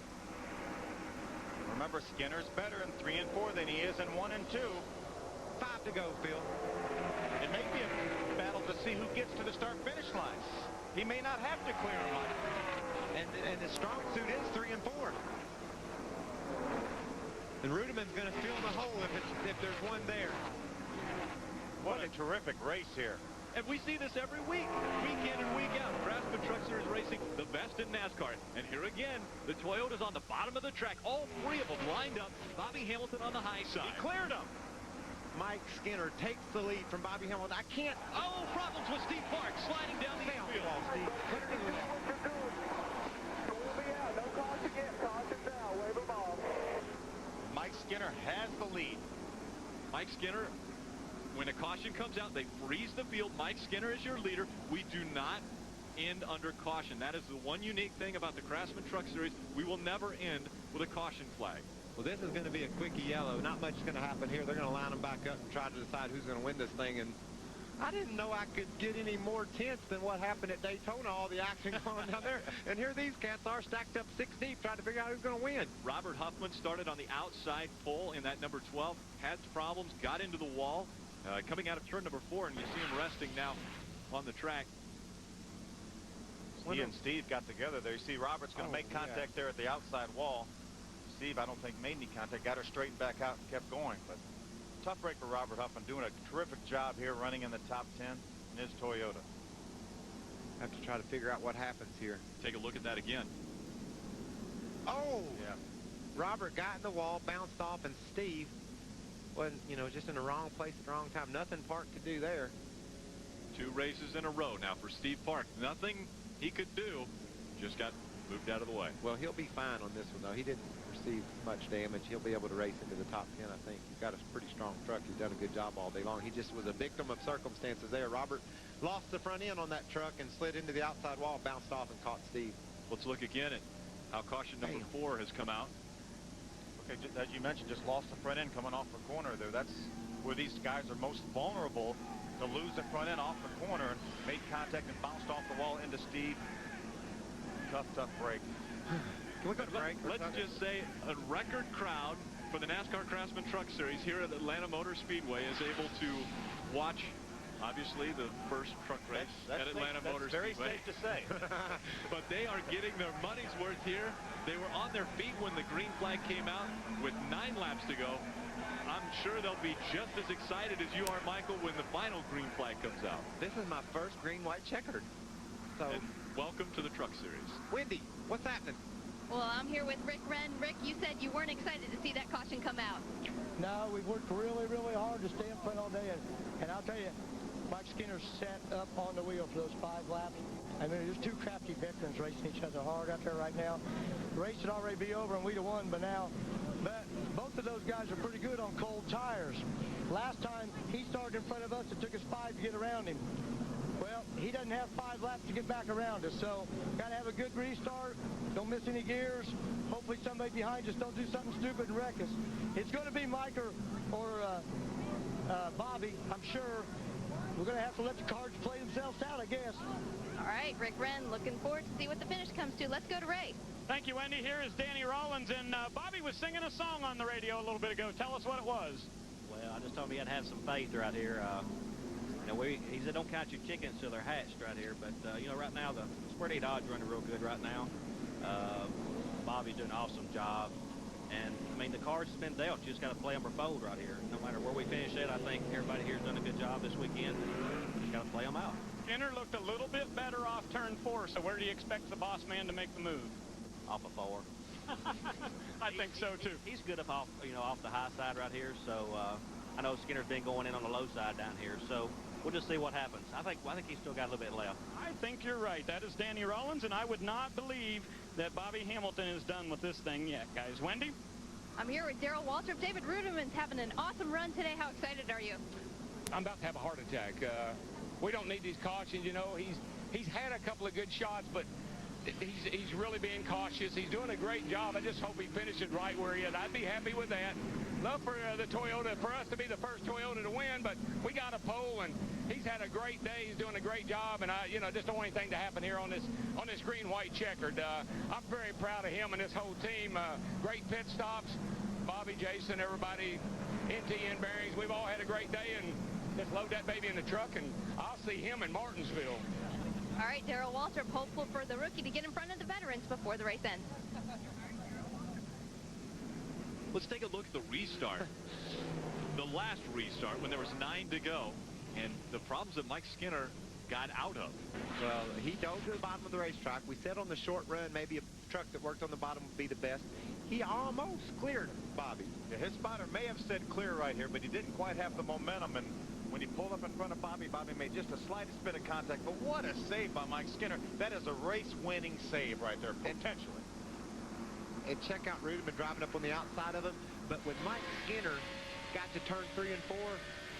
Remember, Skinner's better in 3 and 4 than he is in 1 and 2. 5 to go, Phil. It may be a battle to see who gets to the start-finish line. He may not have to clear him. And his strong suit is 3 and 4. And Rudiman's going to fill the hole if there's one there. What a terrific race here. And we see this every week, week in and week out. Craftsman Truck Series Racing, the best in NASCAR. And here again, the Toyota's on the bottom of the track. All 3 of them lined up. Bobby Hamilton on the high side. He cleared them. Mike Skinner takes the lead from Bobby Hamilton. I can't. Oh, problems with Steve Park sliding down the infield. Mike Skinner has the lead. Mike Skinner, when a caution comes out, they freeze the field. Mike Skinner is your leader. We do not end under caution. That is the one unique thing about the Craftsman Truck Series. We will never end with a caution flag. Well, this is going to be a quickie yellow. Not much is going to happen here. They're going to line them back up and try to decide who's going to win this thing. And I didn't know I could get any more tense than what happened at Daytona, all the action going down there. And here these cats are stacked up 6 deep trying to figure out who's going to win. Robert Huffman started on the outside pole in that number 12, had problems, got into the wall, coming out of turn number 4, and you see him resting now on the track. He and Steve got together there. You see Robert's going to make contact there at the outside wall. Steve, I don't think, made any contact, got her straightened back out and kept going. But tough break for Robert Huffman, doing a terrific job here running in the top 10 in his Toyota. Have to try to figure out what happens here. Take a look at that again. Oh! Yeah. Robert got in the wall, bounced off, and Steve wasn't, you know, just in the wrong place at the wrong time. Nothing Park could do there. 2 races in a row now for Steve Park. Nothing he could do, just got moved out of the way. Well, he'll be fine on this one, though. He didn't receive much damage. He'll be able to race into the top 10, I think. He's got a pretty strong truck. He's done a good job all day long. He just was a victim of circumstances there. Robert lost the front end on that truck and slid into the outside wall, bounced off, and caught Steve. Let's look again at how caution number 4 has come out. Okay, as you mentioned, just lost the front end coming off the corner there. That's where these guys are most vulnerable to lose the front end off the corner, and made contact and bounced off the wall into Steve. Tough break. Can we go to break? Let's just say a record crowd for the NASCAR Craftsman Truck Series here at Atlanta Motor Speedway is able to watch, obviously, the first truck race at Atlanta Motor Speedway. That's very safe to say. But they are getting their money's worth here. They were on their feet when the green flag came out with 9 laps to go. I'm sure they'll be just as excited as you are, Michael, when the final green flag comes out. This is my first green-white checkered. So, and welcome to the Truck Series. Wendy, what's happening? Well, I'm here with Rick Wren. Rick, you said you weren't excited to see that caution come out. No, we've worked really, really hard to stay in front all day. And I'll tell you, Mike Skinner sat up on the wheel for those 5 laps. I mean, there's 2 crafty veterans racing each other hard out there right now. The race should already be over, and we'd have won by now. But both of those guys are pretty good on cold tires. Last time, he started in front of us. It took us 5 to get around him. Well, he doesn't have 5 laps to get back around us, so got to have a good restart. Don't miss any gears. Hopefully somebody behind us don't do something stupid and wreck us. It's going to be Mike or Bobby, I'm sure. We're going to have to let the cards play themselves out, I guess. All right, Rick Wren, looking forward to see what the finish comes to. Let's go to race. Thank you, Wendy. Here is Danny Rollins, and Bobby was singing a song on the radio a little bit ago. Tell us what it was. Well, I just told him he had to have some faith right here. You know, he said don't count your chickens till they're hatched right here. But, you know, right now the Square Dodge running real good right now. Bobby's doing an awesome job. And, I mean, the cards has been dealt. You just got to play them or fold right here. No matter where we finish it, I think everybody here has done a good job this weekend. Just got to play them out. Skinner looked a little bit better off turn 4, so where do you expect the boss man to make the move? Off of 4. I think so, too. He's good up off, you know, off the high side right here. So, I know Skinner's been going in on the low side down here. So, we'll just see what happens. I think he's still got a little bit left. I think you're right. That is Danny Rollins, and I would not believe that Bobby Hamilton is done with this thing yet, guys. Wendy? I'm here with Darrell Waltrip. David Ruderman's having an awesome run today. How excited are you? I'm about to have a heart attack. We don't need these cautions, you know. He's had a couple of good shots, but he's really being cautious. He's doing a great job. I just hope he finishes right where he is. I'd be happy with that. Love for the Toyota, for us to be the first Toyota to win, but we got a pole, and he's had a great day. He's doing a great job, and I, you know, just don't want anything to happen here on this green-white checkered. I'm very proud of him and this whole team. Great pit stops. Bobby, Jason, everybody, NTN bearings. We've all had a great day, and just load that baby in the truck, and I'll see him in Martinsville. All right, Darrell Waltrip, hopeful for the rookie to get in front of the veterans before the race ends. Let's take a look at the restart. The last restart when there was 9 to go, and the problems that Mike Skinner got out of. Well, he dove to the bottom of the racetrack. We said on the short run maybe a truck that worked on the bottom would be the best. He almost cleared Bobby. Yeah, his spotter may have said clear right here, but he didn't quite have the momentum, and when he pulled up in front of Bobby, Bobby made just the slightest bit of contact. But what a save by Mike Skinner. That is a race-winning save right there, potentially. And check out Ruderman driving up on the outside of him. But when Mike Skinner got to turn 3 and 4,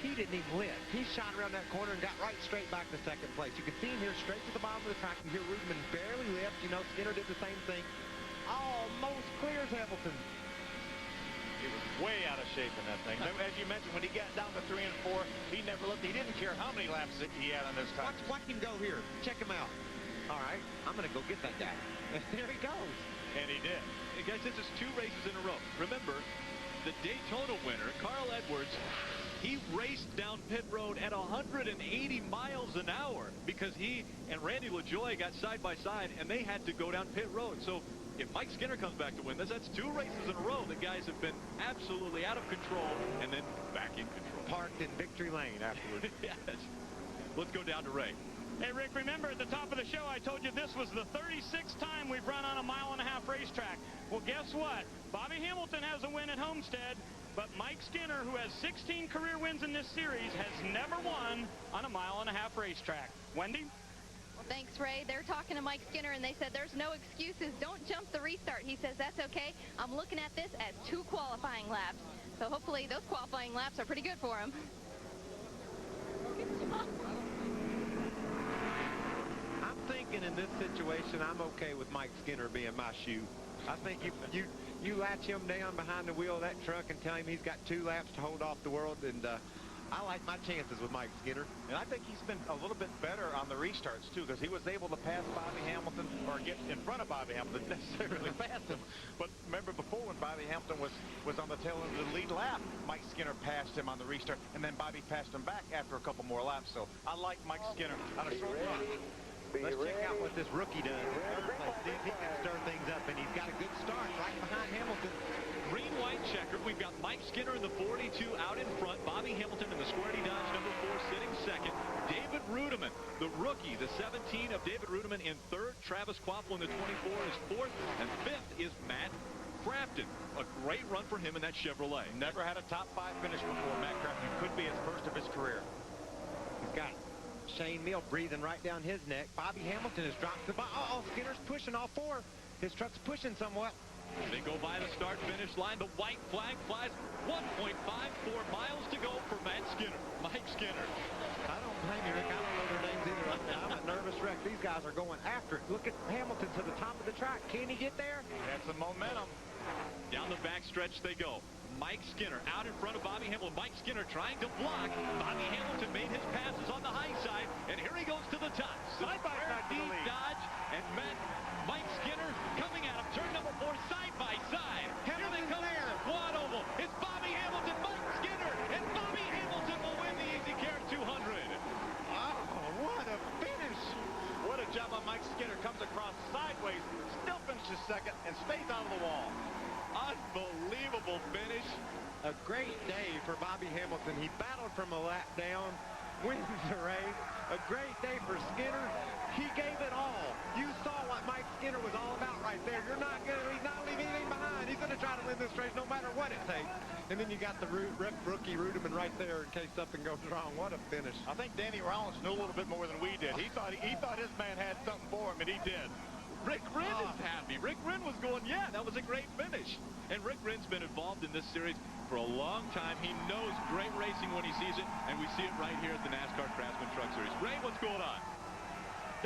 he didn't even lift. He shot around that corner and got right straight back to second place. You can see him here straight to the bottom of the track. You hear Ruderman barely lift. You know, Skinner did the same thing. Almost clears Hamilton. He was way out of shape in that thing. As you mentioned, when he got down to 3 and 4, he never looked. He didn't care how many laps he had on this time. Watch him go here. Check him out. All right, I'm going to go get that guy. There he goes. And he did. And guys, this is 2 races in a row. Remember, the Daytona winner, Carl Edwards, he raced down pit road at 180 miles an hour because he and Randy LaJoie got side by side, and they had to go down pit road. So if Mike Skinner comes back to win this, that's 2 races in a row. The guys have been absolutely out of control and then back in control. Parked in victory lane afterwards. Yes. Let's go down to Ray. Hey, Rick, remember at the top of the show I told you this was the 36th time we've run on a 1.5 mile racetrack. Well, guess what? Bobby Hamilton has a win at Homestead, but Mike Skinner, who has 16 career wins in this series, has never won on a 1.5 mile racetrack. Wendy? Well, thanks, Ray. They're talking to Mike Skinner, and they said there's no excuses. Don't jump the restart. He says that's okay. I'm looking at this as 2 qualifying laps. So hopefully those qualifying laps are pretty good for him. I'm thinking in this situation, I'm okay with Mike Skinner being my shoe. I think you latch him down behind the wheel of that truck and tell him he's got 2 laps to hold off the world, and I like my chances with Mike Skinner. And I think he's been a little bit better on the restarts, too, because he was able to pass Bobby Hamilton or get in front of Bobby Hamilton, necessarily pass him. But remember before when Bobby Hamilton was on the tail end of the lead lap, Mike Skinner passed him on the restart, and then Bobby passed him back after a couple more laps. So I like Mike Skinner on a short run. Let's check out what this rookie does. See if he can stir things up, and he's got a good start right behind Hamilton. Green, white, checkered. We've got Mike Skinner in the 42 out in front. Bobby Hamilton in the Squarty Dodge number 4 sitting second. David Rudiman, the rookie, the 17 of David Rudiman in third. Travis Quaffle in the 24 is fourth. And fifth is Matt Crafton. A great run for him in that Chevrolet. Never had a top 5 finish before. Matt Crafton could be his first of his career. He's got Shane Mill breathing right down his neck. Bobby Hamilton has dropped the ball. Oh, Skinner's pushing all 4. His truck's pushing somewhat. They go by the start-finish line. The white flag flies. 1.54 miles to go for Matt Skinner. Mike Skinner. I don't blame you, Rick. I don't know their names either right now. I'm a nervous wreck. These guys are going after it. Look at Hamilton to the top of the track. Can he get there? That's some momentum. Down the backstretch they go. Mike Skinner out in front of Bobby Hamilton. Mike Skinner trying to block. Bobby Hamilton made his passes on the high side, and here he goes to the top. Side-by-side deep dodge, and Mike Skinner coming out of turn number 4 side by side. Here they come there. Quad oval. It's Bobby Hamilton, Mike Skinner, and Bobby Hamilton will win the EasyCare 200. Oh, what a finish. What a job by Mike Skinner. Comes across sideways, still finishes second, and stays out of the wall. Unbelievable finish. A great day for Bobby Hamilton. He battled from a lap down, wins the race. A great day for Skinner. He gave it all. You saw what Mike Skinner was all about right there. He's not leaving anything behind. He's going to try to win this race no matter what it takes. And then you got the rookie Rudiman right there in case something goes wrong. What a finish. I think Danny Rollins knew a little bit more than we did. He thought his man had something for him, and he did. Rick Wren is happy. Rick Wren was going, yeah, that was a great finish. And Rick Wren's been involved in this series for a long time. He knows great racing when he sees it, and we see it right here at the NASCAR Craftsman Truck Series. Ray, what's going on?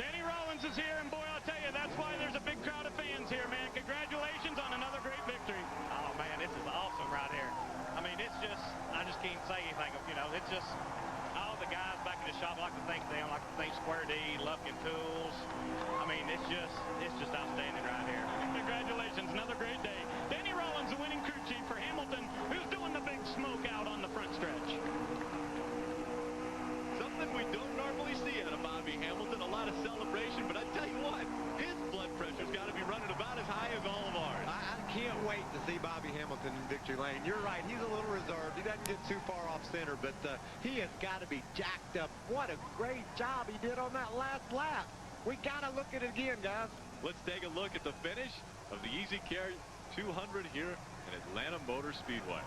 Danny Rollins is here, and boy, I'll tell you, that's why there's a big crowd of fans here, man. Congratulations on another great victory. Oh, man, this is awesome right here. I mean, it's just, I just can't say anything. You know, it's just all the guys back in the shop like to thank them, like to thank Square D, Lufkin Tools. I mean, it's just outstanding right here. Congratulations, another great day. Danny Rollins, the winning crew chief for Hamilton, who's doing the big smoke out on the front stretch. Something we don't normally see out of Bobby Hamilton, a lot of celebration, but I tell you what, his blood pressure's got to be running about as high as all of ours. I can't wait to see Bobby Hamilton in victory lane. You're right. He's a little reserved. He doesn't get too far off center, but he has got to be jacked up. What a great job he did on that last lap. We got to look at it again, guys. Let's take a look at the finish of the EasyCare 200 here at Atlanta Motor Speedway.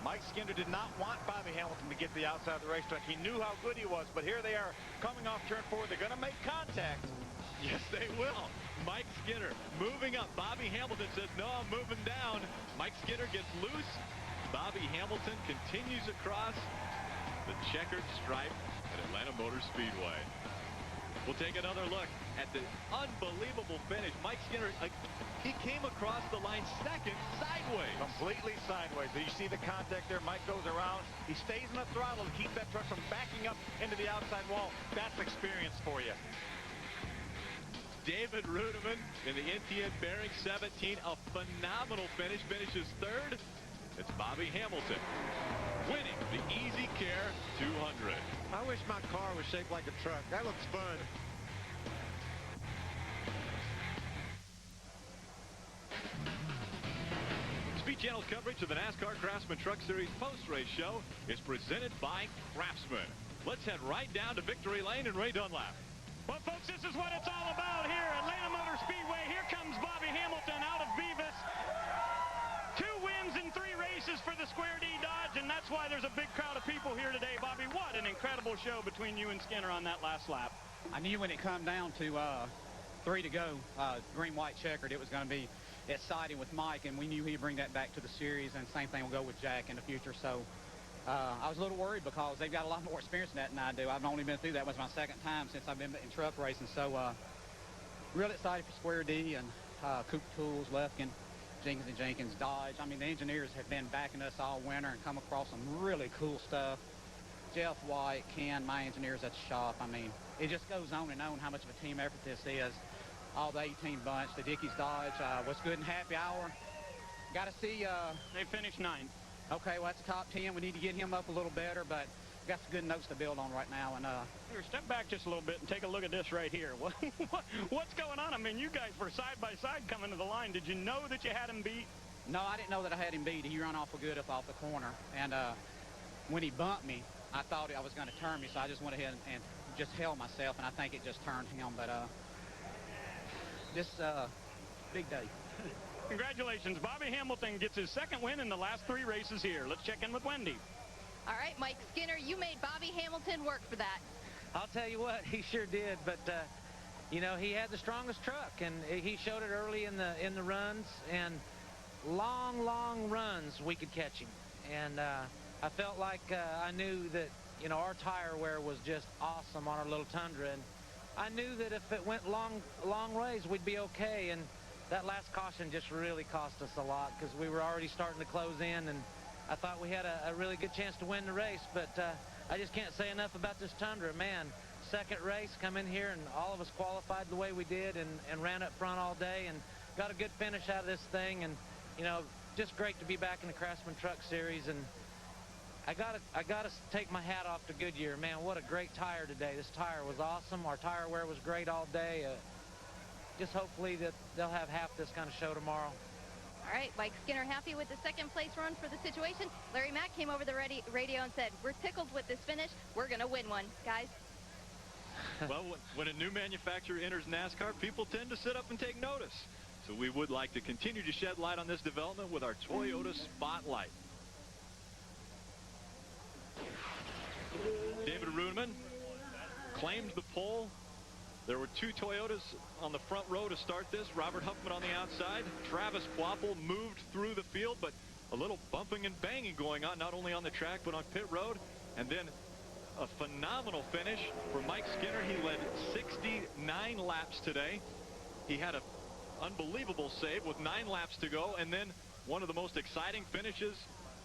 Mike Skinner did not want Bobby Hamilton to get the outside of the racetrack. He knew how good he was, but here they are coming off turn 4. They're going to make contact. Yes, they will. Mike Skinner moving up. Bobby Hamilton says, no, I'm moving down. Mike Skinner gets loose. Bobby Hamilton continues across the checkered stripe at Atlanta Motor Speedway. We'll take another look at the unbelievable finish. Mike Skinner, he came across the line second sideways. Completely sideways. Do you see the contact there? Mike goes around. He stays in the throttle to keep that truck from backing up into the outside wall. That's experience for you. David Rudeman in the NTN Bearing 17, a phenomenal finish, finishes third. It's Bobby Hamilton winning the EasyCare 200. I wish my car was shaped like a truck. That looks fun. Speed Channel's coverage of the NASCAR Craftsman Truck Series post-race show is presented by Craftsman. Let's head right down to Victory Lane and Ray Dunlap. Well, folks, this is what it's all about here at Atlanta Motor Speedway. Here comes Bobby Hamilton out of Beavis. 2 wins in 3 races for the Square D Dodge, and that's why there's a big crowd of people here today. Bobby, what an incredible show between you and Skinner on that last lap. I knew when it come down to 3 to go, green, white, checkered, it was going to be exciting with Mike, and we knew he'd bring that back to the series, and same thing will go with Jack in the future. So I was a little worried because they've got a lot more experience in that than I do. I've only been through that. It was my second time since I've been in truck racing. So really excited for Square D and Cooper Tools, Lefkin, Jenkins, Dodge. I mean, the engineers have been backing us all winter and come across some really cool stuff. Jeff White, Ken, my engineers at the shop. I mean, it just goes on and on how much of a team effort this is. All the 18 bunch, the Dickies Dodge, what's good in happy hour. Got to see. They finished 9th. Okay, well, that's the top 10. We need to get him up a little better, but we got some good notes to build on right now. And here, step back just a little bit and take a look at this right here. What's going on? I mean, you guys were side by side coming to the line. Did you know that you had him beat? No, I didn't know that I had him beat. He ran awful good up off the corner. And when he bumped me, I thought I was going to turn me, so I just went ahead and just held myself, and I think it just turned him. But this big day. Congratulations. Bobby Hamilton gets his 2nd win in the last 3 races here. Let's check in with Wendy. All right, Mike Skinner, you made Bobby Hamilton work for that. I'll tell you what, he sure did. But, you know, he had the strongest truck, and he showed it early in the runs. And long runs, we could catch him. And I felt like I knew that, you know, our tire wear was just awesome on our little Tundra. And I knew that if it went long ways, we'd be okay. And that last caution just really cost us a lot because we were already starting to close in, and I thought we had a really good chance to win the race. But I just can't say enough about this Tundra. Man, 2nd race, come in here, and all of us qualified the way we did and ran up front all day and got a good finish out of this thing. And, you know, just great to be back in the Craftsman Truck Series. And I gotta take my hat off to Goodyear. Man, what a great tire today. This tire was awesome. Our tire wear was great all day. Just hopefully that they'll have half this kind of show tomorrow. All right, Mike Skinner happy with the 2nd place run for the situation. Larry Mack came over the radio and said, we're tickled with this finish. We're going to win one, guys. Well, when a new manufacturer enters NASCAR, people tend to sit up and take notice. So we would like to continue to shed light on this development with our Toyota Spotlight. David Rudeman claimed the pole. There were 2 Toyotas on the front row to start this. Robert Huffman on the outside. Travis Quapple moved through the field, but a little bumping and banging going on, not only on the track, but on pit road. And then a phenomenal finish for Mike Skinner. He led 69 laps today. He had an unbelievable save with 9 laps to go. And then one of the most exciting finishes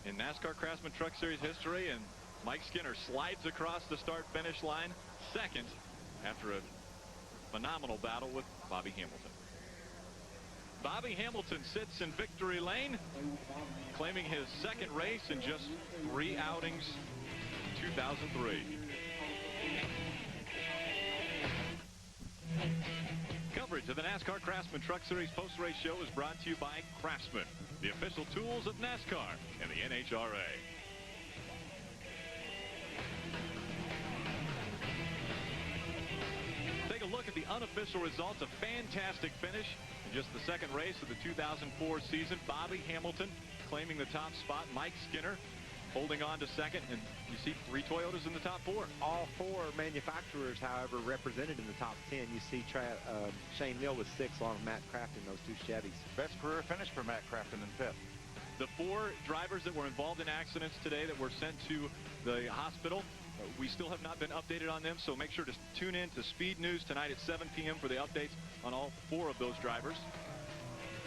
in NASCAR Craftsman Truck Series history. And Mike Skinner slides across the start-finish line, 2nd, after a phenomenal battle with Bobby Hamilton. Bobby Hamilton sits in victory lane, claiming his 2nd race in just 3 outings, 2003. Coverage of the NASCAR Craftsman Truck Series post-race show is brought to you by Craftsman, the official tools of NASCAR and the NHRA. Take a look at the unofficial results. A fantastic finish in just the 2nd race of the 2004 season. Bobby Hamilton claiming the top spot. Mike Skinner holding on to 2nd. And you see 3 Toyotas in the top 4. All 4 manufacturers, however, represented in the top 10. You see Shane Neal with 6 along with Matt Crafton, those 2 Chevys. Best career finish for Matt Crafton in 5th. The 4 drivers that were involved in accidents today that were sent to the hospital, We still have not been updated on them, so make sure to tune in to Speed News tonight at 7 p.m. for the updates on all 4 of those drivers.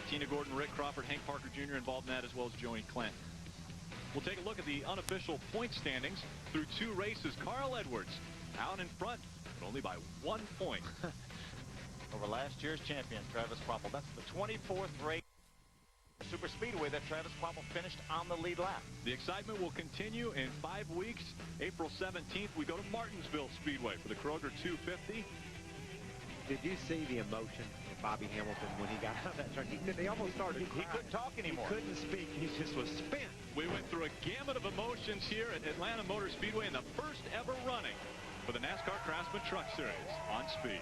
Tina Gordon, Rick Crawford, Hank Parker Jr. involved in that, as well as Joey Clint. We'll take a look at the unofficial point standings through 2 races. Carl Edwards out in front, but only by 1 point. Over last year's champion, Travis Kvapil. That's the 24th race super speedway that Travis Kvapil finished on the lead lap. The excitement will continue in 5 weeks. April 17th, we go to Martinsville Speedway for the Kroger 250. Did you see the emotion of Bobby Hamilton when he got out of that truck? They almost started crying. He couldn't talk anymore. He couldn't speak. He just was spent. We went through a gamut of emotions here at Atlanta Motor Speedway in the first ever running for the NASCAR Craftsman Truck Series on Speed.